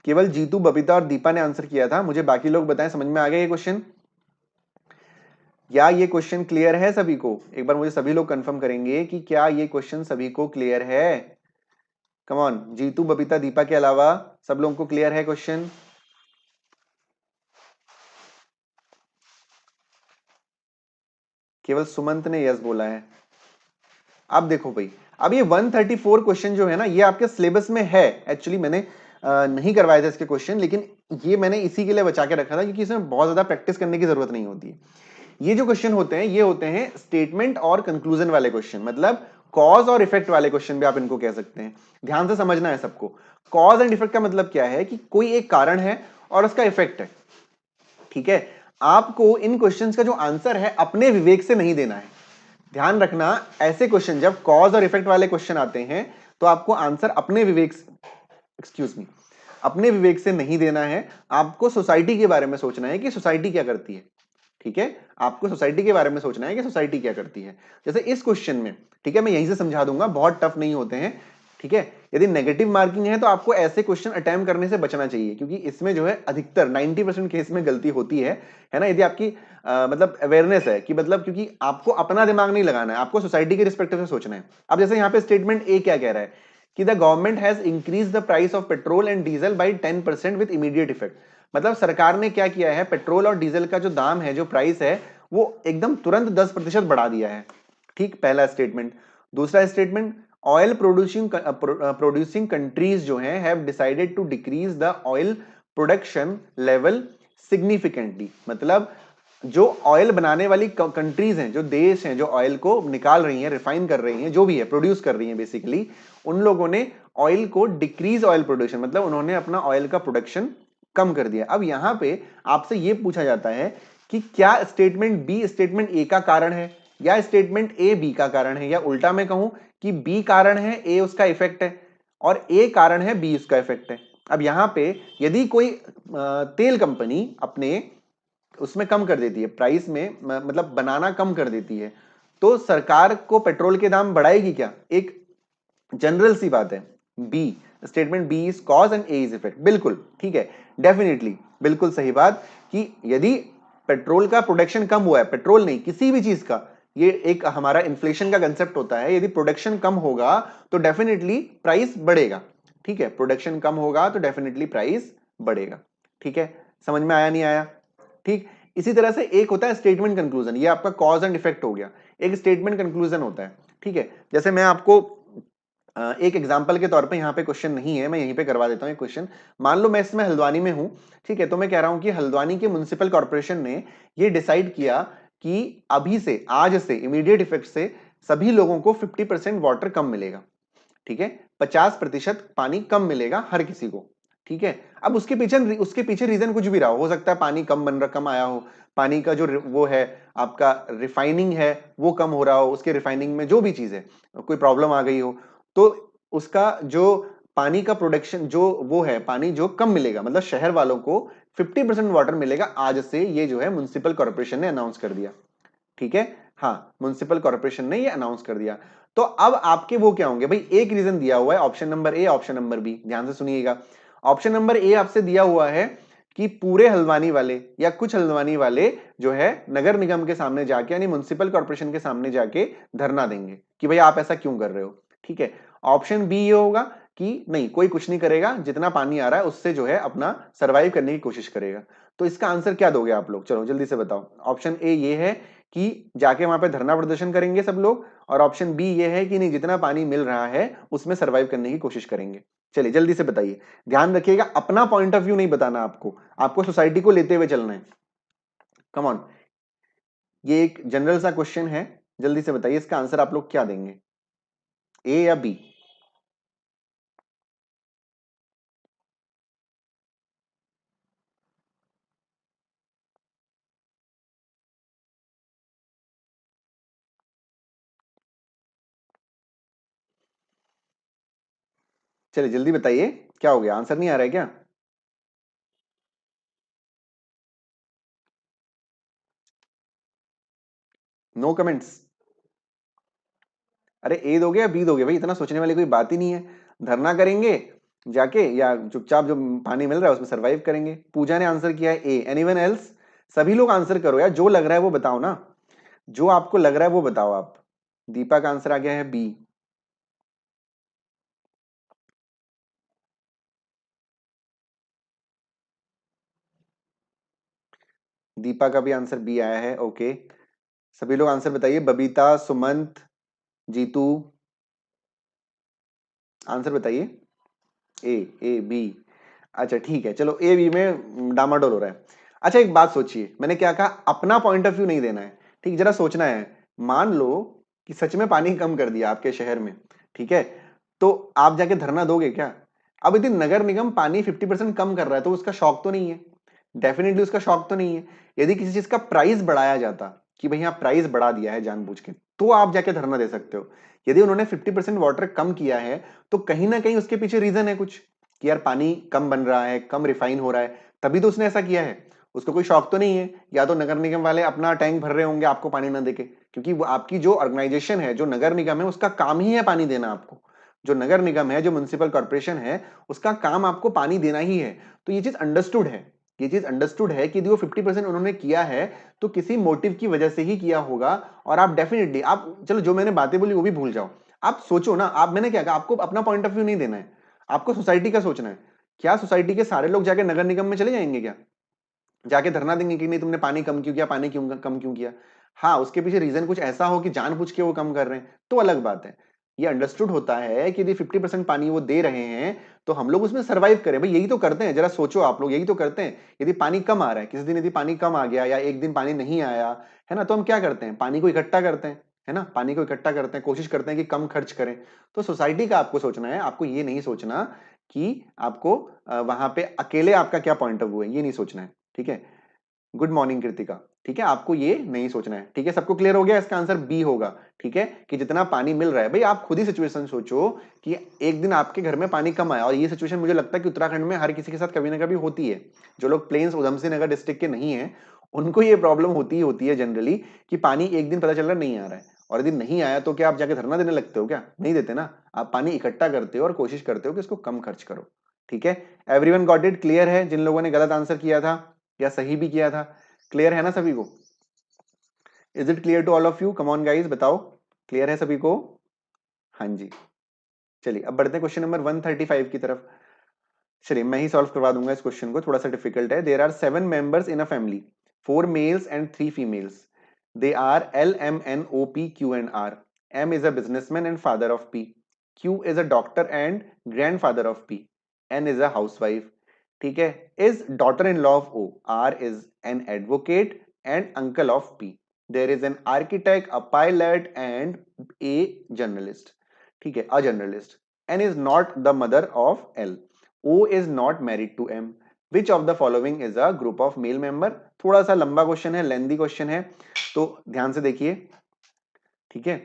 केवल जीतू, बबीता और दीपा ने आंसर किया था। मुझे बाकी लोग बताएं, समझ में आ गया ये क्वेश्चन? क्या ये क्वेश्चन क्लियर है सभी को? एक बार मुझे सभी लोग कंफर्म करेंगे कि क्या ये क्वेश्चन सभी को क्लियर है। कम ऑन, जीतू, बबीता, दीपा के अलावा सब लोगों को क्लियर है क्वेश्चन? केवल सुमंत ने यस बोला है। अब देखो भाई, अब ये 134 क्वेश्चन जो है ना, ये आपके सिलेबस में है। एक्चुअली मैंने नहीं करवाए थे इसके क्वेश्चन, लेकिन ये मैंने इसी के लिए बचा के रखा था क्योंकि इसमें बहुत ज्यादा प्रैक्टिस करने की जरूरत नहीं होती है। ये जो क्वेश्चन होते हैं, ये होते हैं स्टेटमेंट और कंक्लूजन वाले क्वेश्चन, मतलब कॉज और इफेक्ट वाले क्वेश्चन भी आप इनको कह सकते हैं। ध्यान से समझना है सबको। कॉज एंड इफेक्ट का मतलब क्या है कि कोई एक कारण है और उसका इफेक्ट है। ठीक है, आपको इन क्वेश्चंस का जो आंसर है अपने विवेक से नहीं देना है। ध्यान रखना, ऐसे क्वेश्चन जब कॉज और इफेक्ट वाले क्वेश्चन आते हैं तो आपको आंसर अपने विवेक से, एक्सक्यूज मी, अपने विवेक से नहीं देना है। आपको सोसाइटी के बारे में सोचना है कि सोसाइटी क्या करती है। ठीक है, आपको सोसाइटी के बारे में सोचना है कि सोसाइटी क्या करती है। जैसे इस क्वेश्चन में, ठीक है, मैं यहीं से समझा दूंगा, बहुत टफ नहीं होते हैं। ठीक है, यदि नेगेटिव मार्किंग है तो आपको ऐसे क्वेश्चन अटेम्प्ट करने से बचना चाहिए, क्योंकि इसमें जो है अधिकतर 90% केस में गलती होती है ना। यदि आपकी मतलब अवेयरनेस है कि मतलब, क्योंकि आपको अपना दिमाग नहीं लगाना है, आपको सोसाइटी के रिस्पेक्टिव से सोचना है। अब जैसे यहाँ पे स्टेटमेंट ए क्या कह रहा है कि the government has increase the price of petrol and diesel by 10% with immediate effect. मतलब सरकार ने क्या किया है, पेट्रोल और डीजल का जो दाम है, जो प्राइस है, वो एकदम तुरंत 10% बढ़ा दिया है। ठीक, पहला स्टेटमेंट। दूसरा स्टेटमेंट, ऑयल प्रोड्यूसिंग कंट्रीज जो हैं have decided to decrease the oil production level significantly. मतलब जो ऑयल बनाने वाली कंट्रीज हैं, जो देश हैं, जो ऑयल को निकाल रही हैं, रिफाइन कर रही हैं, जो भी है प्रोड्यूस कर रही हैं बेसिकली, उन लोगों ने ऑयल को डिक्रीज ऑयल प्रोडक्शन, मतलब उन्होंने अपना ऑयल का प्रोडक्शन कम कर दिया। अब यहां पे आपसे यह पूछा जाता है कि क्या स्टेटमेंट बी स्टेटमेंट ए का कारण है, या स्टेटमेंट ए बी का कारण है, या उल्टा मैं कहूं कि बी कारण है, ए उसका इफेक्ट है, और ए कारण है, बी उसका इफेक्ट है। अब यहां पे यदि कोई तेल कंपनी अपने उसमें कम कर देती है प्राइस में, मतलब बनाना कम कर देती है, तो सरकार को पेट्रोल के दाम बढ़ाएगी क्या? एक जनरल सी बात है। B statement B is cause and A is effect. बिल्कुल ठीक है, डेफिनेटली बिल्कुल सही बात कि यदि पेट्रोल का प्रोडक्शन कम हुआ है, पेट्रोल नहीं किसी भी चीज का, ये एक हमारा इन्फ्लेशन का कंसेप्ट होता है, यदि प्रोडक्शन कम होगा तो डेफिनेटली प्राइस बढ़ेगा। ठीक है, प्रोडक्शन कम होगा तो डेफिनेटली प्राइस बढ़ेगा। ठीक है, समझ में आया नहीं आया? ठीक, इसी तरह से एक होता है स्टेटमेंट कंक्लूजन, ये आपका कॉज एंड इफेक्ट हो गया। एक स्टेटमेंट कंक्लूजन होता है। ठीक है, जैसे मैं आपको एक एग्जांपल के तौर पे, यहाँ पे क्वेश्चन नहीं है, मैं यहीं पे करवा देता हूँ एक क्वेश्चन। मान लो मैं इसमें हल्द्वानी में हूं, ठीक है, तो मैं कह रहा हूं कि हल्द्वानी के म्युनिसिपल कॉर्पोरेशन ने ये डिसाइड किया कि अभी से, आज से, इमीडिएट इफेक्ट से सभी लोगों को 50% वाटर कम मिलेगा। ठीक है, 50% पानी कम मिलेगा हर किसी को। ठीक है, अब उसके पीछे रीजन कुछ भी रहा हो सकता है पानी कम आया हो, पानी का जो वो है आपका रिफाइनिंग है वो कम हो रहा हो, उसके रिफाइनिंग में जो भी चीज है कोई प्रॉब्लम आ गई हो, तो उसका जो पानी का प्रोडक्शन जो वो है, पानी जो कम मिलेगा, मतलब शहर वालों को 50% वाटर मिलेगा आज से, ये जो है म्युनिसिपल कॉर्पोरेशन ने अनाउंस कर दिया। ठीक है, हाँ, म्युनिसिपल कॉर्पोरेशन ने ये अनाउंस कर दिया। तो अब आपके वो क्या होंगे भाई? एक रीजन दिया हुआ है, option number A, option number B. ध्यान से सुनिएगा, ऑप्शन नंबर ए आपसे दिया हुआ है कि पूरे हल्द्वानी वाले या कुछ हल्द्वानी वाले जो है नगर निगम के सामने जाके, यानी म्युनिसिपल कॉर्पोरेशन के सामने जाके धरना देंगे कि भाई आप ऐसा क्यों कर रहे हो। ठीक है, ऑप्शन बी ये होगा कि नहीं, कोई कुछ नहीं करेगा, जितना पानी आ रहा है उससे जो है अपना सर्वाइव करने की कोशिश करेगा। तो इसका आंसर क्या दोगे आप लोग? चलो जल्दी से बताओ। ऑप्शन ए ये है कि जाके वहां पे धरना प्रदर्शन करेंगे सब लोग, और ऑप्शन बी ये है कि नहीं, जितना पानी मिल रहा है उसमें सर्वाइव करने की कोशिश करेंगे। चलिए जल्दी से बताइए, ध्यान रखिएगा अपना पॉइंट ऑफ व्यू नहीं बताना, आपको सोसाइटी को लेते हुए चलना है। कम ऑन, ये एक जनरल सा क्वेश्चन है, जल्दी से बताइए इसका आंसर आप लोग क्या देंगे, ए या बी? चलिए जल्दी बताइए, क्या हो गया, आंसर नहीं आ रहा है क्या? No comments? अरे ए दोगे या बी दोगे भाई, इतना सोचने वाली कोई बात ही नहीं है। धरना करेंगे जाके, या चुपचाप जो पानी मिल रहा है उसमें सरवाइव करेंगे। पूजा ने आंसर किया है ए, एनीवन एल्स? सभी लोग आंसर करो यार, जो लग रहा है वो बताओ ना, जो आपको लग रहा है वो बताओ आप। दीपा का आंसर आ गया है बी। दीपा का भी आंसर बी आया है, ओके। सभी लोग आंसर बताइए, बबीता, सुमंत, जीतू, आंसर बताइए। ए, ए बी, अच्छा ठीक है, चलो ए बी में डामाडोल हो रहा है। अच्छा एक बात सोचिए, मैंने क्या कहा, अपना पॉइंट ऑफ व्यू नहीं देना है, ठीक, जरा सोचना है। मान लो कि सच में पानी कम कर दिया आपके शहर में, ठीक है, तो आप जाके धरना दोगे क्या? अब यदि नगर निगम पानी 50% कम कर रहा है तो उसका शौक तो नहीं है, डेफिनेटली उसका शौक तो नहीं है। यदि किसी चीज का प्राइस बढ़ाया जाता कि भैया प्राइस बढ़ा दिया है जानबूझ के, तो आप जाके धरना दे सकते हो। यदि उन्होंने 50% वाटर कम किया है तो कहीं ना कहीं उसके पीछे रीजन है कुछ, कि यार पानी कम बन रहा है, कम रिफाइन हो रहा है, तभी तो उसने ऐसा किया है। उसको कोई शौक तो नहीं है, या तो नगर निगम वाले अपना टैंक भर रहे होंगे आपको पानी ना देके, क्योंकि वो आपकी जो ऑर्गेनाइजेशन है, जो नगर निगम है, उसका काम ही है पानी देना आपको। जो नगर निगम है, जो म्युनिसिपल कॉर्पोरेशन है, उसका काम आपको पानी देना ही है। तो ये चीज अंडरस्टूड है, ये चीज अंडरस्टूड है कि यदि वो 50% उन्होंने किया है तो किसी मोटिव की वजह से ही किया होगा। और आप डेफिनेटली, आप चलो जो मैंने बातें बोली वो भी भूल जाओ, आप सोचो ना, आप, मैंने क्या कहा, आपको अपना पॉइंट ऑफ व्यू नहीं देना है, आपको सोसाइटी का सोचना है। क्या सोसाइटी के सारे लोग जाके नगर निगम में चले जाएंगे क्या, जाके धरना देंगे कि नहीं तुमने पानी कम क्यों किया, पानी क्यों कम क्यों किया? हाँ, उसके पीछे रीजन कुछ ऐसा हो कि जानबूझ के वो कम कर रहे हैं तो अलग बात है। ये अंडरस्टूड होता है कि यदि 50% पानी वो दे रहे हैं तो हम लोग उसमें सर्वाइव करें, भाई यही तो करते हैं, जरा सोचो आप लोग, यही तो करते हैं। यदि पानी कम आ रहा है, किसी दिन यदि पानी कम आ गया या एक दिन पानी नहीं आया है ना, तो हम क्या करते हैं, पानी को इकट्ठा करते हैं, है ना, पानी को इकट्ठा करते हैं, कोशिश करते हैं कि कम खर्च करें। तो सोसाइटी का आपको सोचना है, आपको ये नहीं सोचना कि आपको वहां पे अकेले आपका क्या पॉइंट ऑफ व्यू है, ये नहीं सोचना है, ठीक है। गुड मॉर्निंग कृतिका, ठीक है, आपको ये नहीं सोचना है, ठीक है, सबको क्लियर हो गया, इसका आंसर बी होगा, ठीक है, कि जितना पानी मिल रहा है। भाई आप खुद ही सिचुएशन सोचो कि एक दिन आपके घर में पानी कम आया, और ये सिचुएशन मुझे लगता है कि उत्तराखंड में हर किसी के साथ कभी ना कभी होती है। जो लोग प्लेन्स उधम सिंह नगर डिस्ट्रिक्ट के नहीं है, उनको ये प्रॉब्लम होती है जनरली, कि पानी एक दिन पता चल रहा नहीं आ रहा है, और यदि नहीं आया तो क्या आप जाके धरना देने लगते हो क्या? नहीं देते ना, आप पानी इकट्ठा करते हो और कोशिश करते हो कि इसको कम खर्च करो, ठीक है। एवरीवन गॉट इट, क्लियर है? जिन लोगों ने गलत आंसर किया था या सही भी किया था, क्लियर है ना सभी को? Is it clear to all of you? Come on guys, बताओ, क्लियर है सभी को? हाँ जी। चलिए अब बढ़ते हैं क्वेश्चन नंबर 135 की तरफ। चलिए मैं ही सॉल्व करवा दूंगा इस क्वेश्चन को, थोड़ा सा डिफिकल्ट है। There are 7 members in a family, 4 males and 3 females. They are L M N O P Q and R. M is a businessman and father of P. Q is a doctor and grandfather of P. N is a housewife, ठीक है। Is daughter in law of O. R is an advocate and uncle of P. There is an architect, a pilot and a journalist, ठीक है, a journalist. N is not the mother of L. O is not married to M. Which of the following is a group of male member? थोड़ा सा लंबा क्वेश्चन है, लेंदी क्वेश्चन है, तो ध्यान से देखिए, ठीक है।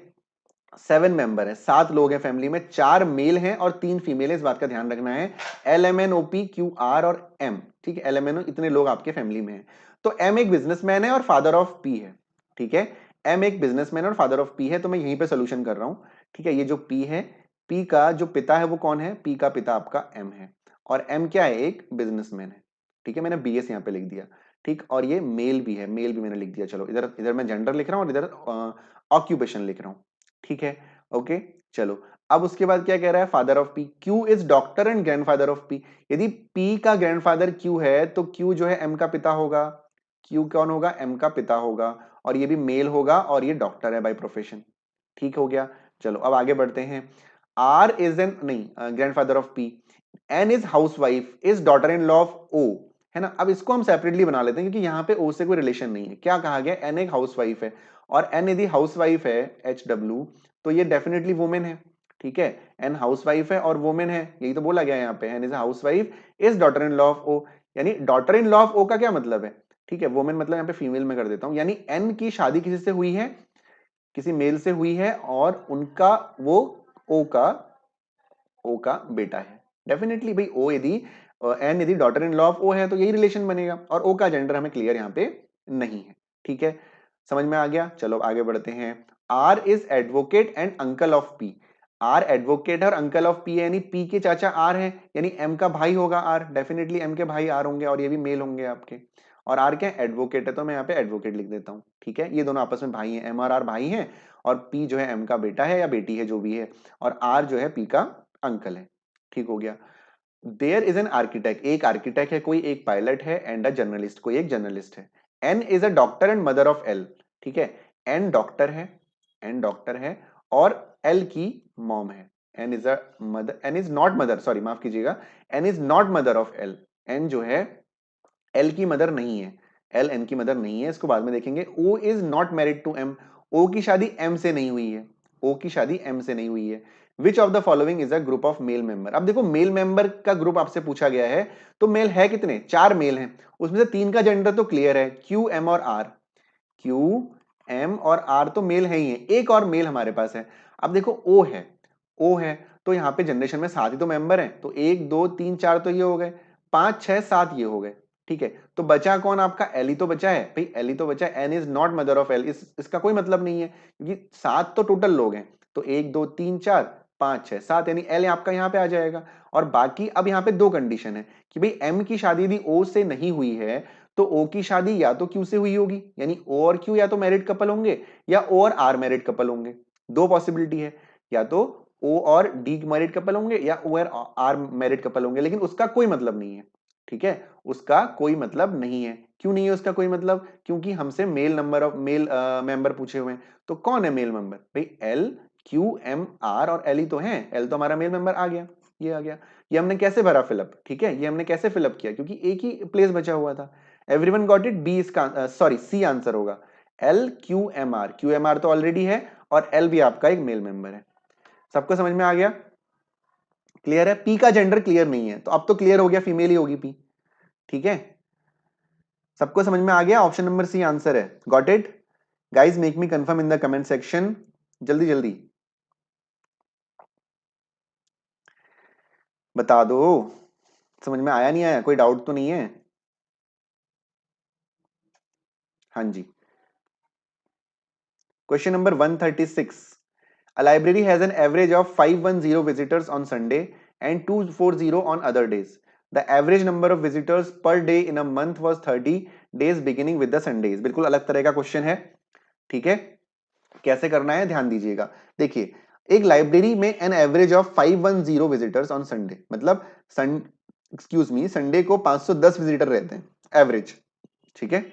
7 मेंबर है, 7 लोग हैं फैमिली में, 4 मेल हैं और 3 फीमेल है, इस बात का ध्यान रखना है। L M N O P Q R और एम, ठीक है, एल एम एन ओ, इतने लोग आपके फैमिली में हैं। तो एम एक बिजनेसमैन है और फादर ऑफ पी है, ठीक है। एम एक बिजनेसमैन और फादर ऑफ पी है, तो मैं यहीं पे सोल्यूशन कर रहा हूं, ठीक है। ये जो पी है, पी का जो पिता है वो कौन है? पी का पिता आपका एम है, और एम क्या है? एक बिजनेसमैन है, ठीक है। मैंने बी एस यहाँ पे लिख दिया, ठीक, और ये मेल भी है, मेल भी मैंने लिख दिया। चलो इधर इधर मैं जेंडर लिख रहा हूँ और इधर ऑक्यूपेशन लिख रहा हूँ, ठीक है, ओके। चलो अब उसके बाद क्या कह रहा है? Father of P. Q is doctor and grandfather of P. यदि पी का ग्रैंडफादर क्यू है तो क्यू जो है एम का पिता होगा। क्यू कौन होगा? एम का पिता होगा। और ये भी मेल होगा और ये डॉक्टर है बाय प्रोफेशन। ठीक हो गया। चलो अब आगे बढ़ते हैं। आर इज एन नहीं grandfather of P, N is housewife is daughter in law of O, है ना। अब इसको हम सेपरेटली बना लेते हैं क्योंकि यहाँ पे ओ से कोई रिलेशन नहीं है। क्या कहा गया, एन एक हाउसवाइफ है और एन यदि हाउसवाइफ है एच डब्ल्यू तो ये डेफिनेटली वुमेन है। ठीक है, एन हाउसवाइफ है और वुमेन है, यही तो बोला गया यहाँ पे, N is housewife is daughter in law of O, यानी daughter in law of O का क्या मतलब है, ठीक है, वुमेन मतलब यहाँ पे फीमेल में कर देता हूं, यानी एन की शादी किसी से हुई है, किसी मेल से हुई है और उनका वो ओ का बेटा है। डेफिनेटली भाई ओ यदि एन यदि daughter in law of O है तो यही रिलेशन बनेगा और ओ का जेंडर हमें क्लियर यहाँ पे नहीं है। ठीक है, समझ में आ गया। चलो आगे बढ़ते हैं। R is advocate and uncle of P, R advocate और अंकल ऑफ पी यानी पी के चाचा आर है, यानी एम का भाई होगा आर, डेफिनेटली एम के भाई आर होंगे और ये भी मेल होंगे आपके। और आर क्या एडवोकेट है तो मैं यहाँ पे एडवोकेट लिख देता हूँ। ठीक है, ये दोनों आपस में भाई हैं, एम और आर भाई हैं और पी जो है एम का बेटा है या बेटी है जो भी है, और आर जो है पी का अंकल है। ठीक हो गया। देयर इज एन आर्किटेक्ट, एक आर्किटेक्ट है कोई, एक पायलट है एंड अ जर्नलिस्ट, कोई एक जर्नलिस्ट है। N is a doctor and mother of L, ठीक है, एन डॉक्टर है, एन डॉक्टर है और एल की मॉम है। N is a mother, N is not mother, sorry माफ कीजिएगा, N is not mother of L, N जो है एल की मदर नहीं है, एल एन की मदर नहीं है, इसको बाद में देखेंगे। O is not married to M, O की शादी एम से नहीं हुई है, ओ की शादी एम से नहीं हुई है। Which of the following is a group of male member, अब देखो मेल मेंबर का ग्रुप आपसे पूछा गया है तो मेल है कितने, 4 मेल हैं, उसमें से 3 का जेंडर तो क्लियर है, क्यू एम और आर, क्यू एम और आर तो मेल है ही है, एक और मेल हमारे पास है। अब देखो ओ है, ओ है तो यहाँ पे जनरेशन में 7 ही तो मेंबर हैं, तो 1 2 3 4 तो ये हो गए, 5 6 7 ये हो गए। ठीक है, तो बचा कौन आपका, एल ही तो बचा है भाई, एल ही तो बचा है। N is not mother of L, इसका कोई मतलब नहीं है क्योंकि 7 तो टोटल लोग हैं, तो 1 2 3 4 5 6 7 यानी एल आपका यहाँ पे आ जाएगा। और बाकी अब यहाँ पे 2 कंडीशन है कि भाई एम की शादी यदि ओ से नहीं हुई है तो ओ की शादी या तो क्यू से हुई होगी, यानी ओ और क्यू या तो मैरिड कपल होंगे या ओ और आर मैरिड कपल होंगे। दो पॉसिबिलिटी है, या तो ओ और डी मैरिड कपल होंगे या ओ और आर मैरिड कपल होंगे, लेकिन उसका कोई मतलब नहीं है। ठीक है, उसका कोई मतलब नहीं है। क्यों नहीं है उसका कोई मतलब, क्योंकि हमसे male number of male member पूछे हुए हैं। तो कौन है मेल मेंबर, भाई एल क्यू एम आर और एल ही तो है, एल तो हमारा मेल मेंबर आ गया, ये आ गया। ये हमने कैसे भरा फिलअप, ठीक है, ये हमने कैसे फिलअप किया क्योंकि एक ही प्लेस बचा हुआ था। एवरीवन गॉट इट, बी इसका सॉरी सी आंसर होगा, L Q M R, Q M R तो ऑलरेडी है और एल भी आपका एक मेल मेंबर है। सबको समझ में आ गया, क्लियर है। पी का जेंडर क्लियर नहीं है तो अब तो क्लियर हो गया, फीमेल ही होगी पी। ठीक है, सबको समझ में आ गया, ऑप्शन नंबर सी आंसर है। Got it guys, make me confirm in the comment section, जल्दी जल्दी बता दो। समझ में आया नहीं आया, कोई डाउट तो नहीं है। हाँ जी, question number 136, a library has an average of 510 visitors on Sunday and 240 on other days. The average number of visitors per day in a month was 30 days beginning with the Sundays. बिल्कुल अलग तरह का क्वेश्चन है। ठीक है, कैसे करना है ध्यान दीजिएगा। देखिए, एक लाइब्रेरी में an average of 510 visitors on Sunday, मतलब एक्सक्यूज मी, संडे को 510 विजिटर रहते हैं एवरेज। ठीक है,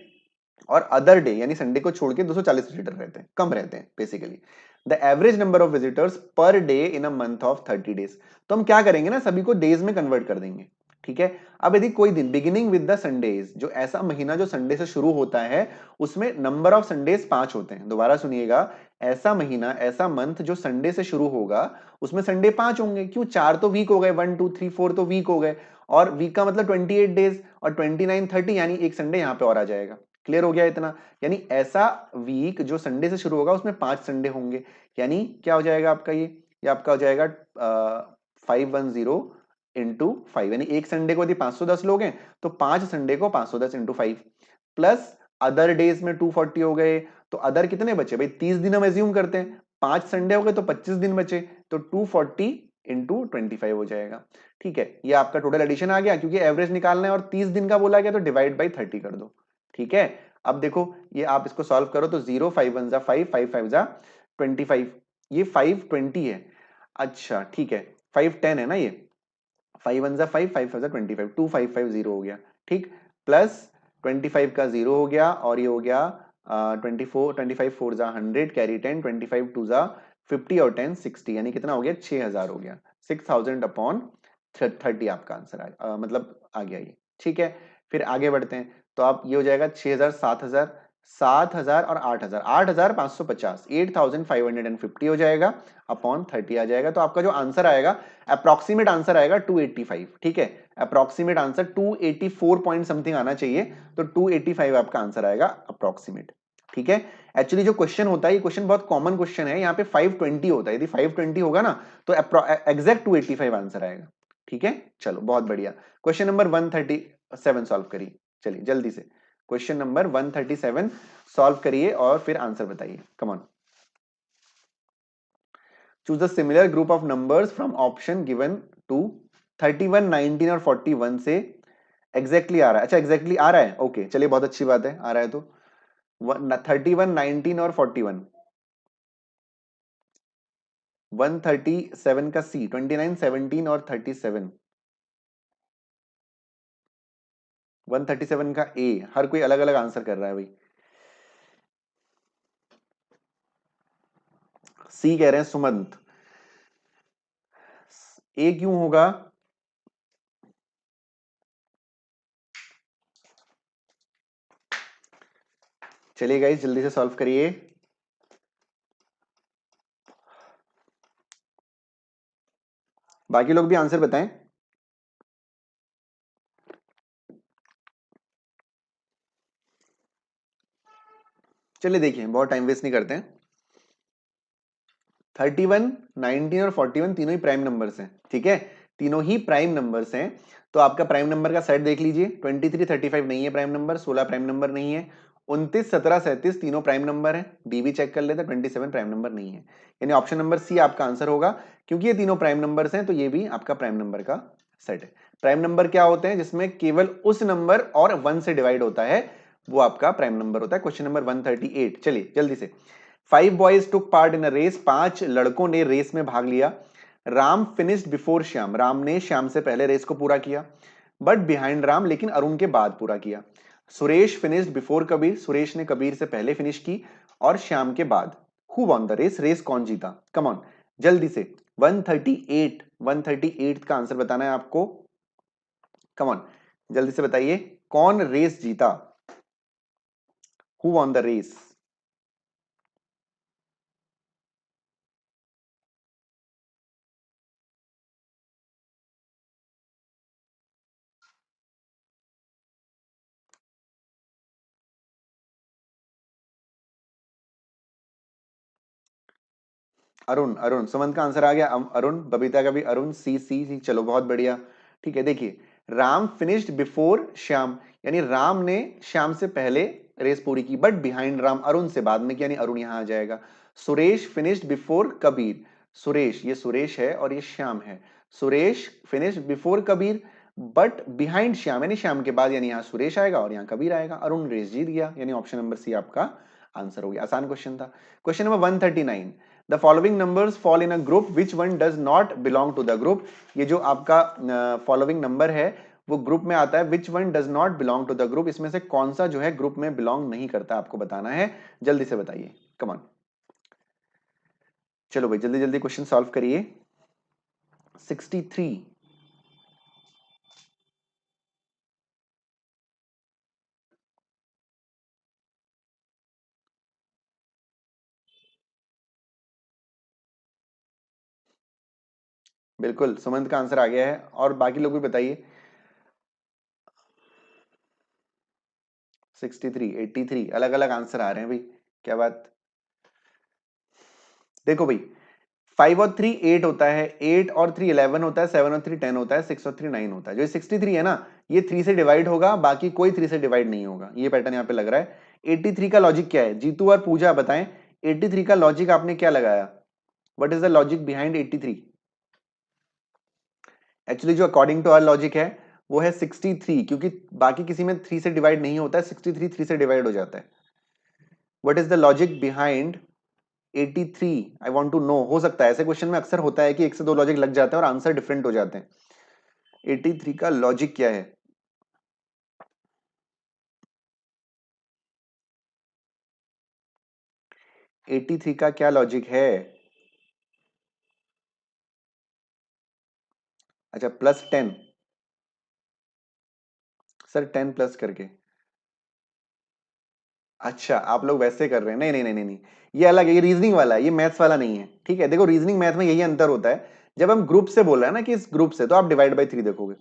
और अदर डे यानी संडे को छोड़ के 240 विजिटर रहते हैं, कम रहते हैं basically. The average number of visitors per day in a month of 30 days, तो हम क्या करेंगे ना, सभी को डेज में कन्वर्ट कर देंगे। ठीक है, अब यदि कोई दिन बिगिनिंग विद द संडेज, जो ऐसा महीना जो संडे से शुरू होता है उसमें नंबर ऑफ संडेज 5 होते हैं। दोबारा सुनिएगा, ऐसा महीना ऐसा मंथ जो संडे से शुरू होगा उसमें संडे 5 होंगे। क्यों, 4 तो वीक हो गए, 1 2 3 4 तो वीक हो गए, और वीक का मतलब 28 डेज और 29 30 यानी एक संडे यहां पे और आ जाएगा। क्लियर हो गया इतना, यानी ऐसा वीक जो संडे से शुरू होगा उसमें 5 संडे होंगे, यानी क्या हो जाएगा आपका, ये आपका हो जाएगा 510 × 5, यानी एक संडे को यदि 510 लोग हैं तो 5 संडे को 510 × 5 प्लस अदर डेज में 240 हो गए, तो अदर कितने बचे भाई, 30 दिन हम एज्यूम करते हैं, 5 संडे हो गए तो 25 दिन बचे, तो 240 × 25 हो जाएगा। ठीक है, ये आपका टोटल एडिशन आ गया, क्योंकि एवरेज निकालना है और 30 दिन का बोला गया तो डिवाइड बाई 30 कर दो। ठीक है, अब देखो ये आप इसको सॉल्व करो तो 0 5 1 जा 5 5 5 जा 25, ये 520 है। अच्छा ठीक है, 510 है ना, ये 5 1 जा 5 5 5 जा 25, 2550 हो गया। ठीक, प्लस 25 का 0 हो गया और ये हो गया 24 25 4 जा 100 कैरी 10 25 2 जा 50 और 10 60 यानी कितना हो गया 6000 हो गया 6000 अपॉन 30 आपका आंसर मतलब आ गया ये ठीक है। फिर आगे बढ़ते हैं तो आप ये हो जाएगा 6000 7000 7000 और 8000 8550 8550 हो जाएगा अपॉन 30 आ जाएगा। तो आपका जो आंसर आएगा अप्रोक्सीमेट आंसर आएगा 285 ठीक है। अप्रोक्सीमेट आंसर 284 पॉइंट समथिंग आना चाहिए तो 285 आपका आंसर आएगा अप्रोक्सीमेट ठीक है। एक्चुअली जो क्वेश्चन होता है ये क्वेश्चन बहुत कॉमन क्वेश्चन है यहाँ पे 520 होता है यदि 520 होगा ना तो एग्जैक्ट 285 आंसर आएगा ठीक है। चलो बहुत बढ़िया क्वेश्चन नंबर 137 सॉल्व करिए चलिए जल्दी से क्वेश्चन नंबर 137 सॉल्व करिए और फिर आंसर बताइए come on. Choose the similar group of numbers from option given to 31 19 और 41 से एग्जैक्टली आ रहा है। अच्छा एग्जैक्टली आ रहा है ओके चलिए बहुत अच्छी बात है आ रहा है तो 31 19 और 41 137 का सी 29 17 और 37 137 का ए हर कोई अलग अलग आंसर कर रहा है भाई। सी कह रहे हैं सुमंत ए क्यों होगा चलिए गाइस जल्दी से सॉल्व करिए। बाकी लोग भी आंसर बताएं। चलिए देखिए बहुत टाइम वेस्ट नहीं करते हैं 31 19 और 41 तीनों ही प्राइम नंबर्स हैं ठीक है। तीनों ही प्राइम नंबर्स हैं तो आपका प्राइम नंबर का सेट देख लीजिए 23 35 नहीं है प्राइम नंबर 16 प्राइम नंबर नहीं है 29 17 37 तीनों प्राइम नंबर है डी भी चेक कर लेते 27 प्राइम नंबर नहीं है यानी ऑप्शन नंबर सी आपका आंसर होगा क्योंकि ये तीनों प्राइम नंबर्स हैं तो ये भी आपका प्राइम नंबर का सेट है। प्राइम नंबर क्या होते हैं जिसमें केवल उस नंबर और 1 से डिवाइड होता है वो आपका प्राइम नंबर होता है। क्वेश्चन नंबर 138 चलिए जल्दी से 5 boys took part in a race 5 लड़कों ने रेस में भाग लिया। राम फिनिश्ड बिफोर श्याम राम ने श्याम से पहले रेस को पूरा किया बट बिहाइंड राम लेकिन अरुण के बाद पूरा किया। सुरेश फिनिश्ड बिफोर कबीर सुरेश ने कबीर से पहले फिनिश की और श्याम के बाद। Who won the race race कौन जीता कम ऑन जल्दी से 138 का आंसर बताना है आपको कम ऑन जल्दी से बताइए कौन रेस जीता who won the race. Arun Arun Sumant का आंसर आ गया अरुण बबीता का भी अरुण सी सी सी चलो बहुत बढ़िया ठीक है। देखिए राम फिनिश्ड बिफोर श्याम यानी राम ने श्याम से पहले रेस पूरी की बट बिहाइंड राम अरुण से बाद में किया यानी अरुण यहां आ जाएगा। सुरेश फिनिश्ड बिफोर कबीर सुरेश ये सुरेश है और ये श्याम है Suresh finished before Kabir but behind Shyam यानी श्याम के बाद यानी यहां सुरेश आएगा और यहां कबीर आएगा अरुण रेस जीत गया यानी ऑप्शन नंबर सी आपका आंसर हो गया। आसान क्वेश्चन था। Question number 139 the following numbers fall in a group which one does not belong to the group. ये जो आपका फॉलोइंग नंबर है वो ग्रुप में आता है which one does not belong to the group इसमें से कौन सा जो है ग्रुप में बिलोंग नहीं करता आपको बताना है जल्दी से बताइए कम ऑन। चलो भाई जल्दी जल्दी क्वेश्चन सॉल्व करिए 63 बिल्कुल सुमंत का आंसर आ गया है और बाकी लोग भी बताइए 63 83 अलग अलग आंसर आ रहे हैं भाई क्या बात। देखो भाई 5 और 3 8 होता है 8 और 3 11 होता है 7 और 3 10 होता है 6 और 3 9 होता है। जो 63 है ना ये 3 से डिवाइड होगा बाकी कोई 3 से डिवाइड नहीं होगा ये पैटर्न यहाँ पे लग रहा है। 83 का लॉजिक क्या है जीतू और पूजा बताएं 83 का लॉजिक आपने क्या लगाया what is the logic behind 83। Actually जो अकॉर्डिंग टू आवर लॉजिक है वो है 63 क्योंकि बाकी किसी में 3 से डिवाइड नहीं होता है 63 3 से डिवाइड हो जाता है। What is the logic behind 83 I want to know. हो सकता है ऐसे क्वेश्चन में अक्सर होता है कि एक से दो लॉजिक लग जाते हैं और आंसर डिफरेंट हो जाते हैं। 83 का लॉजिक क्या है 83 का क्या लॉजिक है? अच्छा +10, सर 10 प्लस करके। अच्छा आप लोग वैसे कर रहे हैं, नहीं नहीं नहीं नहीं नहीं, ये अलग है, ये रीजनिंग वाला है, ये मैथ्स वाला नहीं है, ठीक है। देखो रीजनिंग मैथ में यही अंतर होता है, जब हम ग्रुप से बोल रहे हैं ना कि इस ग्रुप से, तो आप डिवाइड बाई 3 देखोगे।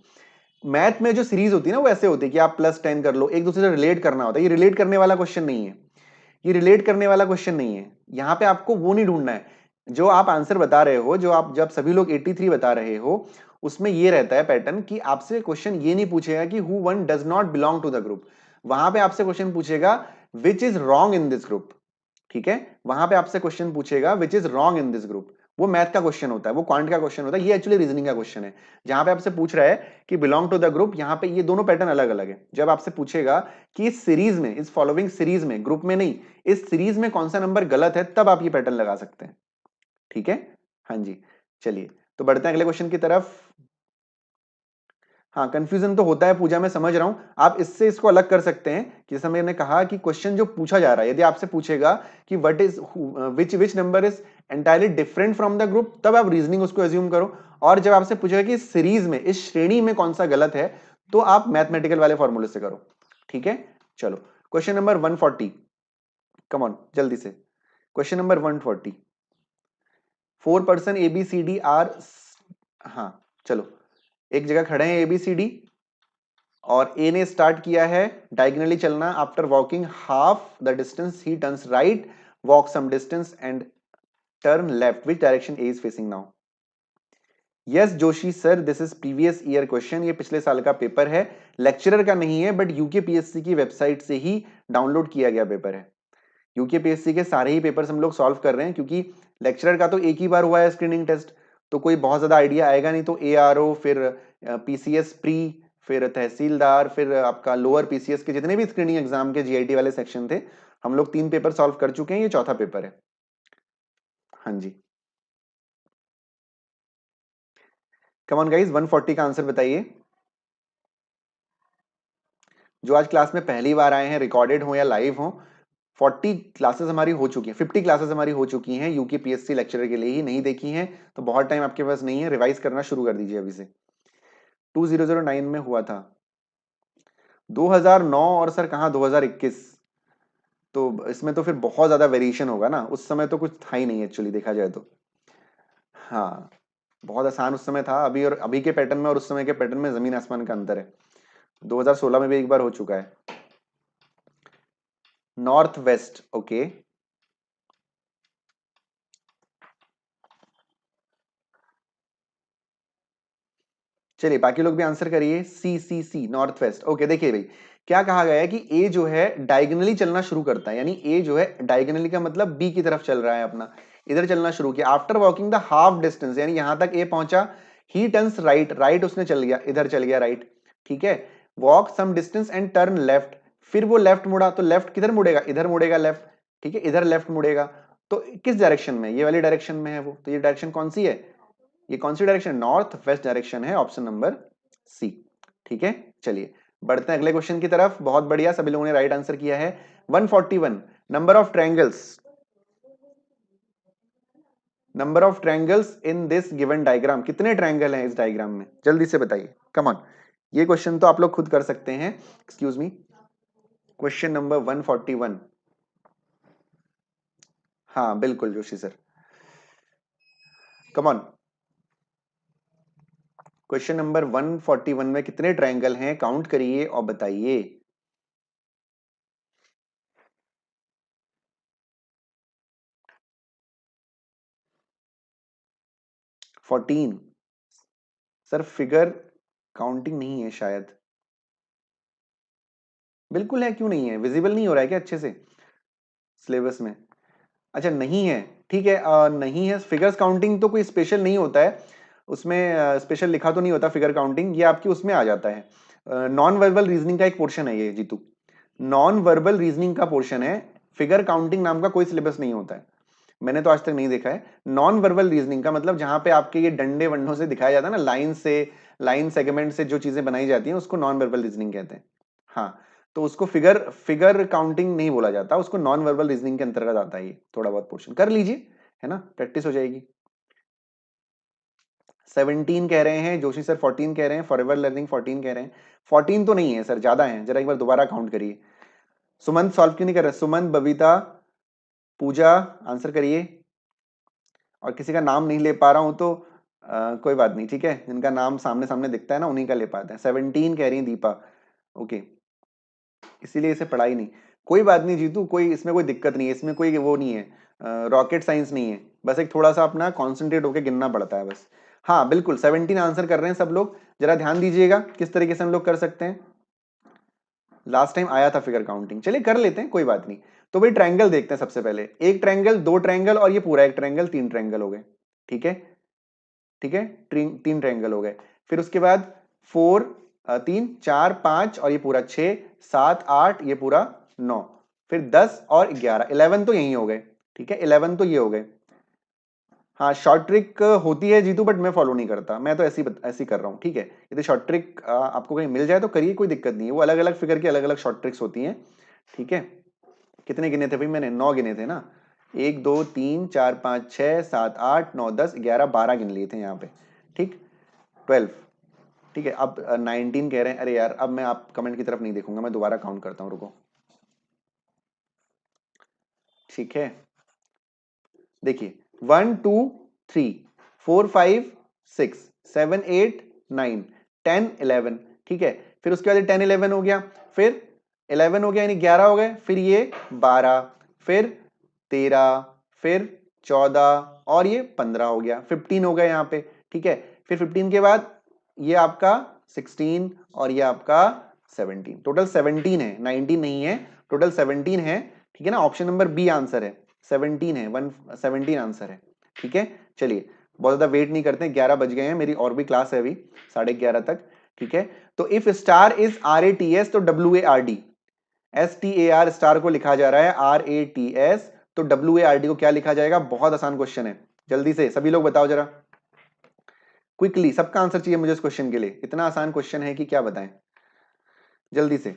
मैथ में जो सीरीज होती है ना वो ऐसे होती है कि आप +10 कर लो, एक दूसरे से रिलेट करना होता है, ये रिलेट करने वाला क्वेश्चन नहीं है, ये रिलेट करने वाला क्वेश्चन नहीं है। यहाँ पे आपको वो नहीं ढूंढना है, जो आप आंसर बता रहे हो, जो आप जब सभी लोग 83 बता रहे हो, उसमें ये रहता है पैटर्न कि आपसे क्वेश्चन ये नहीं पूछेगा कि who one does not belong to the group, वहां पे आपसे क्वेश्चन पूछेगा which is wrong in this group, ठीक है। वहां पे आपसे क्वेश्चन पूछेगा which is wrong in this group, वो मैथ का क्वेश्चन होता है, वो क्वांट का क्वेश्चन होता है, ये एक्चुअली रीजनिंग का क्वेश्चन है। जहां पे आपसे पूछ रहा है कि बिलोंग टू द ग्रुप, यहाँ पे ये दोनों पैटर्न अलग अलग है। जब आपसे पूछेगा कि इस सीरीज में, इस फॉलोइंग सीरीज में, ग्रुप में नहीं, इस सीरीज में कौन सा नंबर गलत है, तब आप ये पैटर्न लगा सकते हैं, ठीक है। हाँ जी, चलिए तो बढ़ते हैं अगले क्वेश्चन की तरफ। हाँ कंफ्यूजन तो होता है पूजा, मैं समझ रहा हूं, आप इससे इसको अलग कर सकते हैं कि जैसे मैंने कहा कि क्वेश्चन जो पूछा जा रहा है, यदि आपसे पूछेगा कि what is which which number is entirely different from the group, तब आप रीजनिंग उसको एज्यूम करो। और जब आपसे पूछेगा कि इस सीरीज में, इस श्रेणी में कौन सा गलत है, तो आप मैथमेटिकल वाले फॉर्मूले से करो, ठीक है। चलो क्वेश्चन नंबर 140, कम ऑन जल्दी से। Question number 140, 4 person ABCD are, हाँ चलो, एक जगह खड़े हैं ABCD, और ए ने स्टार्ट किया है डायगनली चलना, after walking half the distance he turns right, walk some distance and turn left, which direction A is facing now? Yes Joshi sir, this is previous year question, ये पिछले साल का पेपर है, लेक्चरर का नहीं है, बट यूकेपीएससी की वेबसाइट से ही डाउनलोड किया गया पेपर है। यूकेपीएससी के सारे ही पेपर्स हम लोग सॉल्व कर रहे हैं, क्योंकि लेक्चरर का तो एक ही बार हुआ है स्क्रीनिंग टेस्ट, तो कोई बहुत ज्यादा आइडिया आएगा नहीं। तो ARO, फिर PCS प्री, फिर तहसीलदार, फिर आपका लोअर PCS के जितने भी स्क्रीनिंग एग्जाम के GIT वाले सेक्शन थे, हम लोग 3 पेपर सॉल्व कर चुके हैं, ये चौथा पेपर है। हाँ जी, कम ऑन गाइस, 140 का आंसर बताइए। जो आज क्लास में पहली बार आए हैं, रिकॉर्डेड हो या लाइव हो, 40 क्लासेस हमारी हो चुकी हैं, 50 क्लासेस हमारी हो चुकी हैं यूकेपीएससी लेक्चरर के लिए ही, नहीं देखी हैं तो बहुत टाइम आपके पास नहीं है, रिवाइज करना शुरू कर दीजिए अभी से। 2009 में हुआ था, 2009, और सर कहाँ 2021, तो इसमें तो फिर बहुत ज्यादा वेरिएशन होगा ना, उस समय तो कुछ था ही नहीं एक्चुअली देखा जाए तो। हाँ बहुत आसान उस समय था, अभी और अभी के पैटर्न में और उस समय के पैटर्न में जमीन आसमान का अंतर है। 2016 में भी एक बार हो चुका है। North west, okay. चलिए बाकी लोग भी आंसर करिए, सी नॉर्थ वेस्ट, ओके। देखिए भाई क्या कहा गया है कि ए जो है डायगनली चलना शुरू करता है, यानी ए जो है डायगनली का मतलब बी की तरफ चल रहा है अपना, इधर चलना शुरू किया, after walking the half distance, यानी यहां तक ए पहुंचा, ही टर्न्स राइट, राइट उसने चल गया, इधर चल गया राइट, ठीक है। Walk some distance and turn left, फिर वो लेफ्ट मुड़ा, तो लेफ्ट किधर मुड़ेगा, इधर मुड़ेगा लेफ्ट, ठीक है, इधर लेफ्ट मुड़ेगा। तो किस डायरेक्शन में, ये वाली डायरेक्शन में है वो, तो ये डायरेक्शन कौन सी है, ये कौन सी डायरेक्शन, नॉर्थ वेस्ट डायरेक्शन है, ऑप्शन नंबर सी, ठीक है। चलिए बढ़ते हैं अगले क्वेश्चन की तरफ, बहुत बढ़िया सभी लोगों ने राइट आंसर किया है। 141, number of triangles, number of triangles in this given diagram, कितने ट्रायंगल हैं इस डायग्राम में, जल्दी से बताइए, कम ऑन। ये क्वेश्चन तो आप लोग खुद कर सकते हैं, एक्सक्यूज मी। क्वेश्चन नंबर 141, हाँ बिल्कुल Joshi sir, come on. Question number 141 में कितने ट्रायंगल हैं, काउंट करिए और बताइए। 14, सर फिगर काउंटिंग नहीं है शायद, बिल्कुल है, क्यों नहीं है, विजिबल नहीं हो रहा है क्या अच्छे से सिलेबस में? अच्छा नहीं है, ठीक है, नहीं है, फिगर्स काउंटिंग तो कोई स्पेशल नहीं होता है उसमें, स्पेशल लिखा तो नहीं होता फिगर काउंटिंग, ये आपकी उसमें आ जाता है, नॉन वर्बल रीजनिंग का एक पोर्शन है ये जीतू, नॉन वर्बल रीजनिंग का पोर्शन है, फिगर काउंटिंग नाम का कोई सिलेबस नहीं होता है, मैंने तो आज तक नहीं देखा है। नॉन वर्बल रीजनिंग का मतलब जहां पे आपके ये डंडे वंडों से दिखाया जाता है ना, लाइन से, लाइन सेगमेंट से जो चीजें बनाई जाती हैं उसको नॉन वर्बल रीजनिंग कहते हैं। हाँ तो उसको फिगर काउंटिंग नहीं बोला जाता, उसको नॉन वर्बल रीजनिंग के अंतर्गत आता है। ये थोड़ा बहुत पोर्शन कर लीजिए, है ना, प्रैक्टिस हो जाएगी। 17 कह रहे हैं जोशी सर, 14 कह रहे हैं, फॉरएवर लर्निंग 14 कह रहे हैं। 14 तो नहीं है सर, ज्यादा है, जरा एक बार दोबारा काउंट करिए। सुमंत सॉल्व क्यों नहीं कर रहे? सुमंत, बबीता, पूजा, आंसर करिए। और किसी का नाम नहीं ले पा रहा हूं तो कोई बात नहीं, ठीक है, जिनका नाम सामने सामने दिखता है ना उन्हीं का ले पाते हैं। 17 कह रही है दीपा, ओके, इसीलिए इसे पढ़ा ही नहीं। कोई बात नहीं जीतू, कोई इसमें कोई दिक्कत नहीं है, इसमें कोई वो नहीं है, रॉकेट साइंस नहीं है, बस एक थोड़ा सा अपना कॉन्सेंट्रेट होकर गिनना पड़ता है बस। हाँ बिल्कुल 17 आंसर कर रहे हैं सब लोग, जरा ध्यान दीजिएगा किस तरीके से हम लोग कर सकते हैं। लास्ट टाइम आया था फिगर काउंटिंग, चलिए कर लेते हैं, कोई बात नहीं। तो भाई ट्रायंगल देखते हैं सबसे पहले, एक ट्रायंगल, दो ट्रायंगल और ये पूरा एक ट्रायंगल, तीन ट्रायंगल हो गए, ठीक है, ठीक है, तीन ट्रायंगल हो गए। फिर उसके बाद 4, 3, 4, 5 और ये पूरा 6, 7, 8, ये पूरा 9, फिर 10 और 11, 11 तो यही हो गए, ठीक है, 11 तो ये हो गए। हाँ शॉर्ट ट्रिक होती है जीतू, बट मैं फॉलो नहीं करता, मैं तो ऐसी कर रहा हूँ, ठीक है। यदि शॉर्ट ट्रिक आपको कहीं मिल जाए तो करिए, कोई दिक्कत नहीं है, वो अलग अलग फिगर की अलग अलग शॉर्ट ट्रिक्स होती हैं, ठीक है। कितने गिने थे भाई मैंने? 9 गिने थे ना, 1, 2, 3, 4, 5, 6, 7, 8, 9, 10, 11, 12 गिन लिए थे यहाँ पे, ठीक, 12, ठीक है। अब 19 कह रहे हैं, अरे यार अब मैं आप कमेंट की तरफ नहीं देखूंगा, मैं दोबारा काउंट करता हूँ, रुको, ठीक है। देखिए 1, 2, 3, 4, 5, 6, 7, 8, 9, 10, 11, ठीक है। फिर उसके बाद 10, 11 हो गया, फिर 11 हो गया यानी 11 हो गए, फिर ये 12, फिर 13, फिर 14 और ये 15 हो गया, 15 हो गया यहाँ पे, ठीक है। फिर 15 के बाद ये आपका 16 और ये आपका 17, टोटल 17 है, 19 नहीं है, टोटल 17 है, ठीक है ना। ऑप्शन नंबर बी आंसर है, 17 है, 117 आंसर है, ठीक है। चलिए बहुत ज्यादा वेट नहीं करते, 11 बज गए हैं, मेरी और भी क्लास है अभी 11:30 तक, ठीक है। तो इफ स्टार इज RATS तो WARD, STAR स्टार को लिखा जा रहा है RATS, तो WARD को क्या लिखा जाएगा? बहुत आसान क्वेश्चन है, जल्दी से सभी लोग बताओ जरा क्विकली, सबका आंसर चाहिए मुझे इस क्वेश्चन के लिए, इतना आसान क्वेश्चन है कि क्या बताएं, जल्दी से।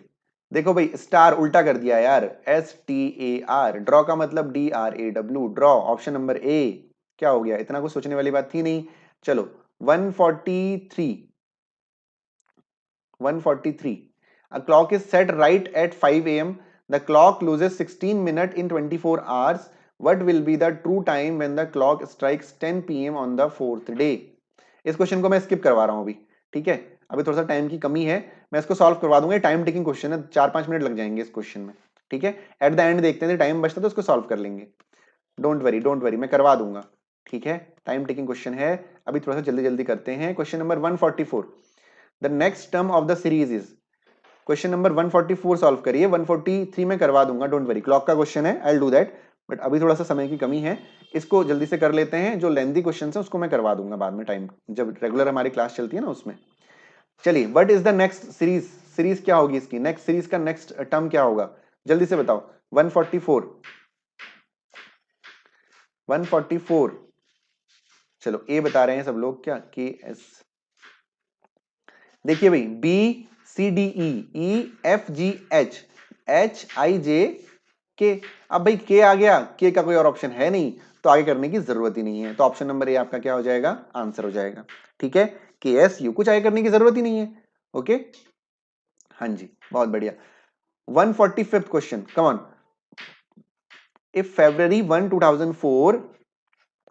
देखो भाई स्टार उल्टा कर दिया यार, STAR, ड्रॉ का मतलब DRAW, ड्रॉ, ऑप्शन नंबर ए। क्या हो गया? इतना कुछ सोचने वाली बात थी नहीं। चलो 143, 143, a clock is set right at 5 a.m. The clock loses 16 minutes in 24 hours. What will be the true time when the clock strikes 10 p.m. on the 4th day? इस क्वेश्चन को मैं स्किप करवा रहा हूं अभी, ठीक है, अभी थोड़ा सा टाइम की कमी है, मैं इसको सॉल्व करवा दूंगा, टाइम टेकिंग क्वेश्चन है, 4-5 मिनट लग जाएंगे इस क्वेश्चन में, ठीक है। एट द एंड देखते हैं, टाइम बचता तो उसको सॉल्व कर लेंगे, डोंट वरी डोंट वरी, मैं करवा दूंगा, ठीक है। टाइम टेकिंग क्वेश्चन है, अभी थोड़ा सा जल्दी जल्दी करते हैं। Question number 144, the next term of the series is, question number 144 solve करिए, 143 में करवा दूंगा, डोंट वरी, क्लॉक का क्वेश्चन है, I will do that, but अभी थोड़ा सा समय की कमी है, इसको जल्दी से कर लेते हैं। जो लेंथी क्वेश्चन है उसको मैं करवा दूंगा बाद में, टाइम जब रेगुलर हमारी क्लास चलती है ना उसमें। चलिए what is the next series, series क्या होगी इसकी, नेक्स्ट सीरीज का नेक्स्ट टर्म क्या होगा, जल्दी से बताओ। 144, 144, चलो ए बता रहे हैं सब लोग, क्या KS, देखिए भाई BCDEEFGH अब भाई के आ गया, के का कोई और ऑप्शन है नहीं, तो आगे करने की जरूरत ही नहीं है, तो ऑप्शन नंबर ए आपका क्या हो जाएगा? आंसर हो जाएगा, ठीक है। KSU, कुछ आगे करने की जरूरत ही नहीं है, ओके, हाँ जी, बहुत बढ़िया। 145th question, come on, if February 1, 2004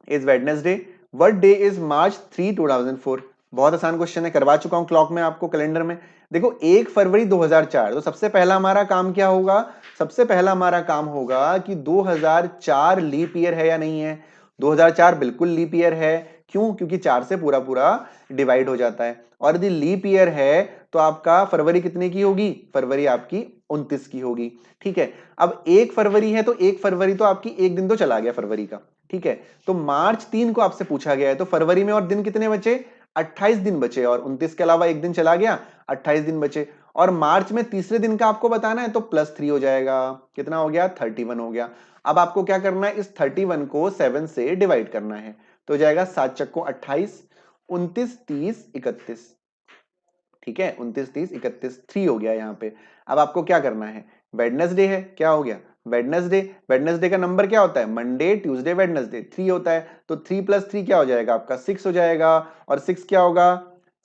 is Wednesday, what day is March 3, 2004? बहुत आसान क्वेश्चन है, करवा चुका हूं क्लॉक में आपको, कैलेंडर में। देखो 1 फरवरी 2004, तो सबसे पहला हमारा काम क्या होगा? सबसे पहला हमारा काम होगा कि 2004 लीप ईयर है या नहीं है। 2004 बिल्कुल लीप ईयर है, क्यों? क्योंकि 4 से पूरा पूरा डिवाइड हो जाता है, और यदि लीप ईयर है तो आपका फरवरी कितने की होगी? फरवरी आपकी 29 की होगी, ठीक है। अब 1 फरवरी है तो 1 फरवरी तो आपकी एक दिन तो चला गया फरवरी का, ठीक है। तो मार्च 3 को आपसे पूछा गया है, तो फरवरी में और दिन कितने बचे? 28 दिन बचे, और 29 के अलावा एक दिन चला गया, 28 दिन बचे। और मार्च में तीसरे दिन का आपको बताना है, तो +3 हो जाएगा, कितना हो गया? 31 हो गया। अब आपको क्या करना है? इस 31 को 7 से डिवाइड करना है, तो हो जाएगा 7 चक्को 28, 29, 30, 31, ठीक है, 29, 30, 31, 3 हो गया यहाँ पे। अब आपको क्या करना है, वेडनेसडे है, क्या हो गया वेडनेसडे, वेडनेसडे का नंबर क्या होता है, मंडे ट्यूसडे वेडनेसडे 3 होता है, तो 3 + 3 क्या हो जाएगा आपका 6 हो जाएगा, और 6 क्या होगा,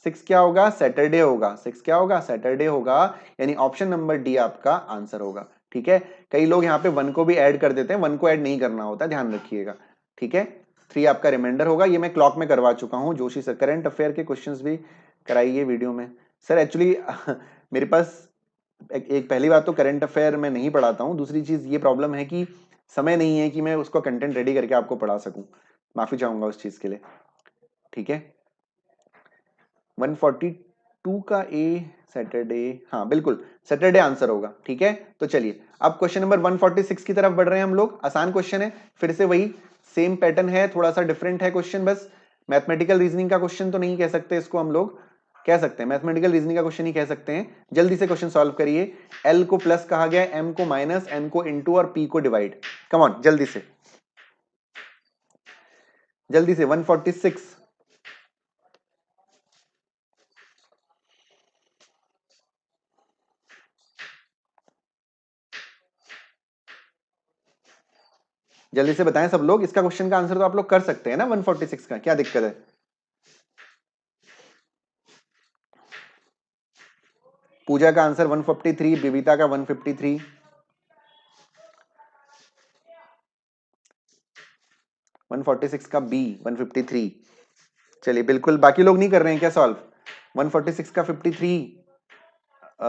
6 क्या होगा, सैटरडे होगा, 6 क्या होगा, सैटरडे होगा, यानी ऑप्शन नंबर डी आपका आंसर होगा। ठीक है, कई लोग यहाँ पे 1 को भी ऐड कर देते हैं, 1 को ऐड नहीं करना होता, ध्यान रखिएगा। ठीक है, 3 आपका रिमाइंडर होगा, ये मैं क्लॉक में करवा चुका हूँ जोशी सर, करंट अफेयर के क्वेश्चंस भी कराइए वीडियो में सर। एक्चुअली मेरे पास एक पहली बात तो करंट अफेयर मैं नहीं पढ़ाता हूँ, दूसरी चीज ये प्रॉब्लम है कि समय नहीं है कि मैं उसको कंटेंट रेडी करके आपको पढ़ा सकूं, माफी चाहूंगा उस चीज के लिए। ठीक है, 142 का ए सैटरडे, हाँ बिल्कुल सैटरडे आंसर होगा। ठीक है, तो चलिए अब क्वेश्चन नंबर 146 की तरफ बढ़ रहे हैं हम लोग। आसान क्वेश्चन है, फिर से वही सेम पैटर्न है, थोड़ा सा डिफरेंट है क्वेश्चन, बस मैथमेटिकल रीजनिंग का क्वेश्चन तो नहीं कह सकते इसको, हम लोग कह सकते हैं मैथमेटिकल रीजनिंग का क्वेश्चन ही कह सकते हैं। जल्दी से क्वेश्चन सॉल्व करिए। एल को प्लस कहा गया, एम को माइनस, एन को इंटू और पी को डिवाइड। कम ऑन जल्दी से, जल्दी से 146। जल्दी से बताएं सब लोग, इसका क्वेश्चन का आंसर तो आप लोग कर सकते हैं ना 146 का, क्या दिक्कत है। पूजा का आंसर 143, बिबिता का 153, 146 का बी 153। चलिए बिल्कुल, बाकी लोग नहीं कर रहे हैं क्या सॉल्व, 146 का 53,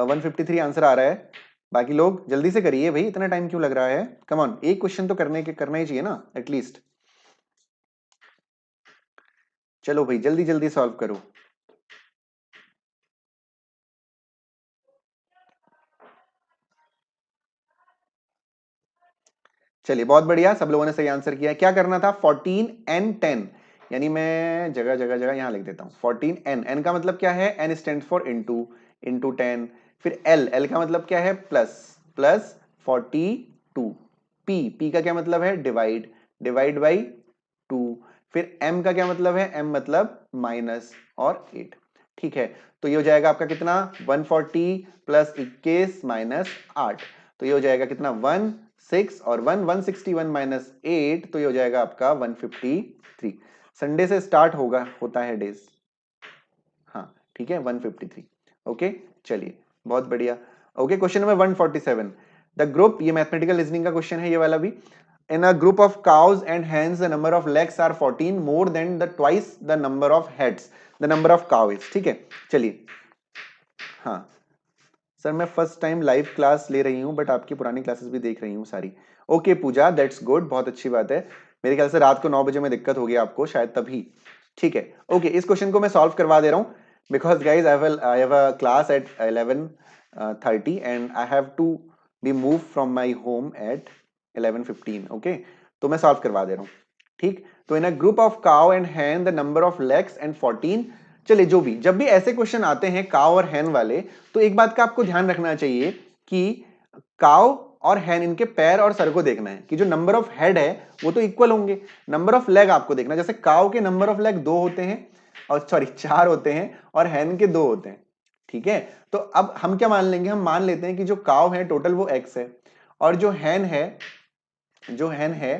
153 आंसर आ रहा है। बाकी लोग जल्दी से करिए भाई, इतना टाइम क्यों लग रहा है, कम ऑन, एक क्वेश्चन तो करना ही चाहिए ना एटलीस्ट। चलो भाई जल्दी जल्दी सॉल्व करो। चलिए बहुत बढ़िया, सब लोगों ने सही आंसर किया है। क्या करना था, 14 एन 10, यानी मैं जगह जगह जगह यहां लिख देता हूं 14 एन, एन का मतलब क्या है, N stand for into, into 10, फिर एल, एल का मतलब क्या है प्लस, प्लस 42, पी, पी का क्या मतलब है डिवाइड, डिवाइड बाई 2, फिर एम का क्या मतलब है, एम मतलब माइनस और 8। ठीक है, तो ये हो जाएगा आपका कितना 140 प्लस 21 माइनस 8, तो ये हो जाएगा कितना 6 और 161 माइनस 8, तो ये हो जाएगा आपका 153। संडे से स्टार्ट होता है डेज, हाँ ठीक है 153। ओके चलिए बहुत बढ़िया। Okay question number 147, the group, ये मैथमेटिकल रीजनिंग का क्वेश्चन है ये वाला भी। In a group of cows and hens, the number of legs are 14 more than the twice the number of heads. The number of cow is, ठीक है चलिए। हाँ सर मैं फर्स्ट टाइम लाइव क्लास ले रही हूँ, बट आपकी पुरानी क्लासेस भी देख रही हूँ सारी। ओके पूजा, दैट्स गुड, बहुत अच्छी बात है। मेरे ख्याल से रात को 9 बजे में दिक्कत होगी आपको शायद तभी। ठीक है ओके, इस क्वेश्चन को मैं सॉल्व करवा दे रहा हूँ, because guys I have a class at 11:30 and I have to be move from my home at 11:15। Okay तो मैं सॉल्व करवा दे रहा हूँ। ठीक, तो in a group of cow and hen the number of legs and 14। चलिए जो भी, जब भी ऐसे क्वेश्चन आते हैं काउ और हैन वाले, तो एक बात का आपको ध्यान रखना चाहिए कि काउ और हैन, इनके पैर और सर को देखना है कि जो नंबर ऑफ हेड है वो तो इक्वल होंगे, नंबर ऑफ लेग आपको देखना है। जैसे काउ के नंबर ऑफ लेग 2 होते हैं, और सॉरी 4 होते हैं, और हैन के 2 होते हैं। ठीक है, तो अब हम क्या मान लेंगे, हम मान लेते हैं कि जो काउ है टोटल वो एक्स है, और जो हैन है, जो हैन है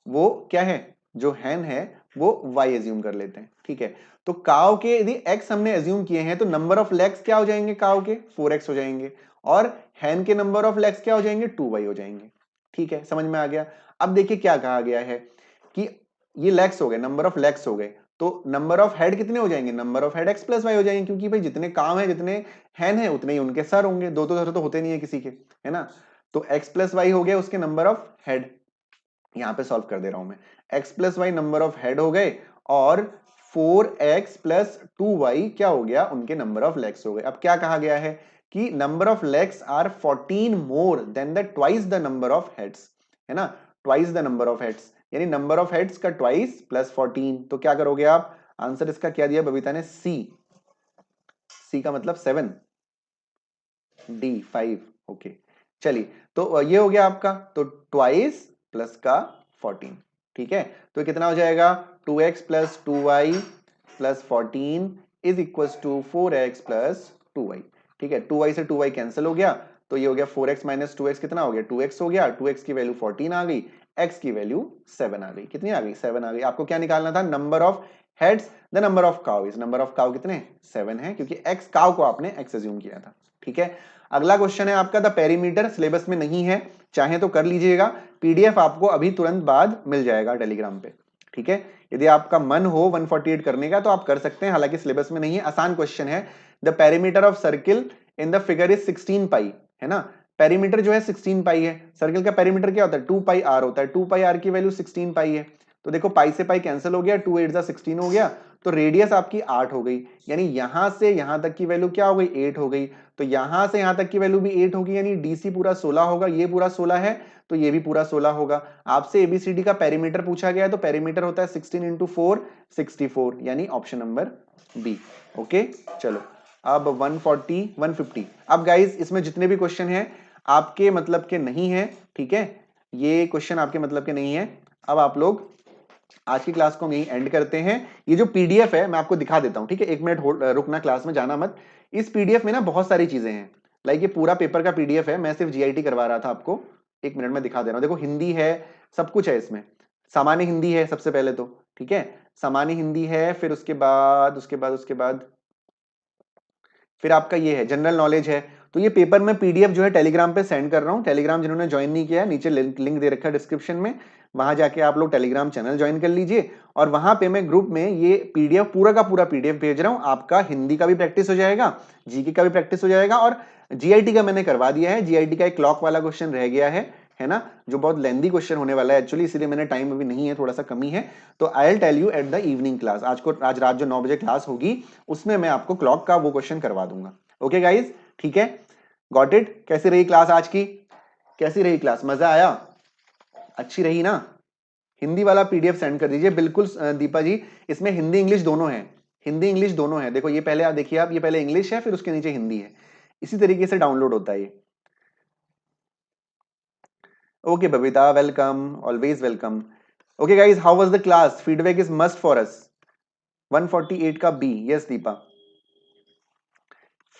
वो क्या है, जो हैन है वो y एज्यूम कर लेते हैं। ठीक है, तो काव के यदि x हमने एज्यूम किए हैं, तो नंबर ऑफ लेग्स क्या हो जाएंगे काव के, 4x हो जाएंगे, और हैन के नंबर ऑफ लेग्स क्या हो जाएंगे, 2y हो जाएंगे। ठीक है, समझ में आ गया। अब देखिए क्या कहा गया है कि ये लेग्स हो गए, नंबर ऑफ लेग्स हो गए, तो नंबर ऑफ हेड कितने हो जाएंगे, number of head x plus Y हो जाएंगे, क्योंकि भाई जितने काव है, जितने हैन है, उतने ही उनके सर होंगे, दो तो सर तो होते नहीं है किसी के, है ना। तो x प्लस वाई हो गया उसके नंबर ऑफ हेड, यहां पे सॉल्व कर दे रहा हूं मैं, x plus Y number of head हो गए, और 4x प्लस 2y क्या हो गया, उनके नंबर ऑफ लेग्स हो गए। अब क्या कहा गया है कि number of legs are 14 more than the twice the number of heads, है ना, twice the number of heads, यानी नंबर ऑफ हेड्स का ट्वाइस प्लस 14। तो क्या करोगे आप, आंसर इसका क्या दिया बबीता ने, सी, सी का मतलब 7, डी 5। ओके चलिए, तो ये हो गया आपका, तो ट्वाइस प्लस का 14। ठीक है, तो कितना हो जाएगा, 2x plus 2y plus 14 is equal to 4x plus 2y। ठीक है, 2y से 2y कैंसिल हो गया, तो ये हो गया 4x माइनस 2x कितना हो गया 2x हो गया, 2x की वैल्यू 14 आ गई, x की वैल्यू 7 आ गई। कितनी आ गई 7 आ गई। आपको क्या निकालना था, number of heads the number of cow. इस नंबर ऑफ काउ कितने 7 है, क्योंकि x काउ को आपने x अज्यूम किया था। ठीक है, अगला क्वेश्चन है आपका द पेरीमीटर, सिलेबस में नहीं है, चाहे तो कर लीजिएगा, पीडीएफ आपको अभी तुरंत बाद मिल जाएगा टेलीग्राम पे। ठीक है, यदि आपका मन हो 148 करने का तो आप कर सकते हैं, हालांकि सिलेबस में नहीं है, आसान क्वेश्चन है। The perimeter of circle in the figure is 16 पाई, है ना, पेरीमीटर जो है 16 पाई है, सर्किल का पेरीमीटर क्या होता है 2 पाई आर होता है, 2 पाई आर की वैल्यू 16 पाई है, तो देखो पाई से पाई कैंसिल हो गया, 2 8 16 हो गया, तो रेडियस आपकी 8 हो गई, यानी यहां से यहां तक की वैल्यू क्या हो गई 8 हो गई, तो यहां से यहां तक की वैल्यू भी 8 होगी, यानी डीसी पूरा 16 होगा, ये पूरा 16 है तो ये भी पूरा 16 होगा। आपसे एबीसीडी का पेरीमीटर पूछा गया है, तो पेरीमीटर होता है 16 इंटू 4 64, यानी ऑप्शन नंबर बी। ओके, चलो अब 140 150। अब गाइज इसमें जितने भी क्वेश्चन हैं आपके मतलब के नहीं है, ठीक है, ये क्वेश्चन आपके मतलब के नहीं है। अब आप लोग आज की क्लास को हम यहीं एंड करते हैं। ये जो पीडीएफ है मैं आपको दिखा देता हूं, ठीक है, 1 मिनट रुकना, क्लास में जाना मत। इस पीडीएफ में ना बहुत सारी चीजें हैं, लाइक ये पूरा पेपर का पीडीएफ है, मैं सिर्फ जीआईटी करवा रहा था आपको। 1 मिनट में दिखा दे रहा हूं, देखो हिंदी है, सब कुछ है इसमें, सामान्य हिंदी है सबसे पहले तो, ठीक है, सामान्य हिंदी है, फिर उसके बाद फिर आपका ये है जनरल नॉलेज है। तो ये पेपर में पीडीएफ जो है टेलीग्राम पे सेंड कर रहा हूं, टेलीग्राम जिन्होंने ज्वाइन नहीं किया है नीचे लिंक दे रखा है डिस्क्रिप्शन में, वहां जाके आप लोग टेलीग्राम चैनल ज्वाइन कर लीजिए, और वहां पे मैं ग्रुप में ये पीडीएफ पूरा का पूरा पीडीएफ भेज रहा हूं। आपका हिंदी का भी प्रैक्टिस हो जाएगा, जीके का भी प्रैक्टिस हो जाएगा, और जीआईटी का मैंने करवा दिया है, जीआईटी का एक क्लॉक वाला क्वेश्चन रह गया है ना, जो बहुत लेंदी क्वेश्चन होने वाला है एक्चुअली, इसीलिए मैंने टाइम अभी नहीं है, थोड़ा सा कमी है, तो I will tell you at the evening class. आज रात जो 9 बजे क्लास होगी उसमें मैं आपको क्लॉक का वो क्वेश्चन करवा दूंगा। ओके गाइज, ठीक है, गॉट इट। कैसी रही क्लास आज की, कैसी रही क्लास, मजा आया, अच्छी रही ना। हिंदी वाला पीडीएफ सेंड कर दीजिए बिल्कुल दीपा जी, इसमें हिंदी इंग्लिश दोनों है, हिंदी इंग्लिश दोनों है। देखो ये पहले आप देखिए, आप ये पहले इंग्लिश है फिर उसके नीचे हिंदी है, इसी तरीके से डाउनलोड होता है ये। Okay Babita, welcome, always welcome. Okay guys, how was the class, feedback is must for us. 148 का B, yes Deepa,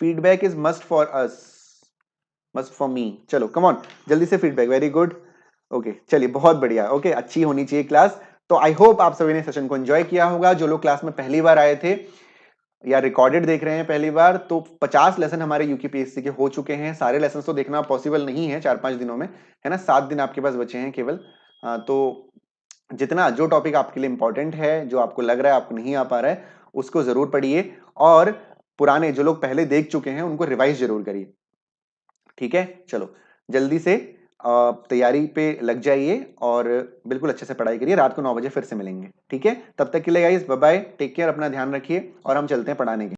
feedback is must for us, must for me. चलो कम ऑन, जल्दी से फीडबैक, वेरी गुड। ओके चलिए, बहुत बढ़िया, ओके अच्छी होनी चाहिए क्लास। तो आई होप आप सभी ने सेशन को एंजॉय किया होगा, जो लोग क्लास में पहली बार आए थे या रिकॉर्डेड देख रहे हैं पहली बार, तो 50 लेसन हमारे यूकेपीएससी के हो चुके हैं। सारे लेसन तो देखना पॉसिबल नहीं है 4-5 दिनों में, है ना, 7 दिन आपके पास बचे हैं केवल। तो जितना जो टॉपिक आपके लिए इंपॉर्टेंट है, जो आपको लग रहा है आपको नहीं आ पा रहा है, उसको जरूर पढ़िए, और पुराने जो लोग पहले देख चुके हैं उनको रिवाइज जरूर करिए। ठीक है, चलो जल्दी से तैयारी पे लग जाइए और बिल्कुल अच्छे से पढ़ाई करिए। रात को 9 बजे फिर से मिलेंगे, ठीक है, तब तक के लिए guys bye bye, take care, अपना ध्यान रखिए, और हम चलते हैं पढ़ाने के।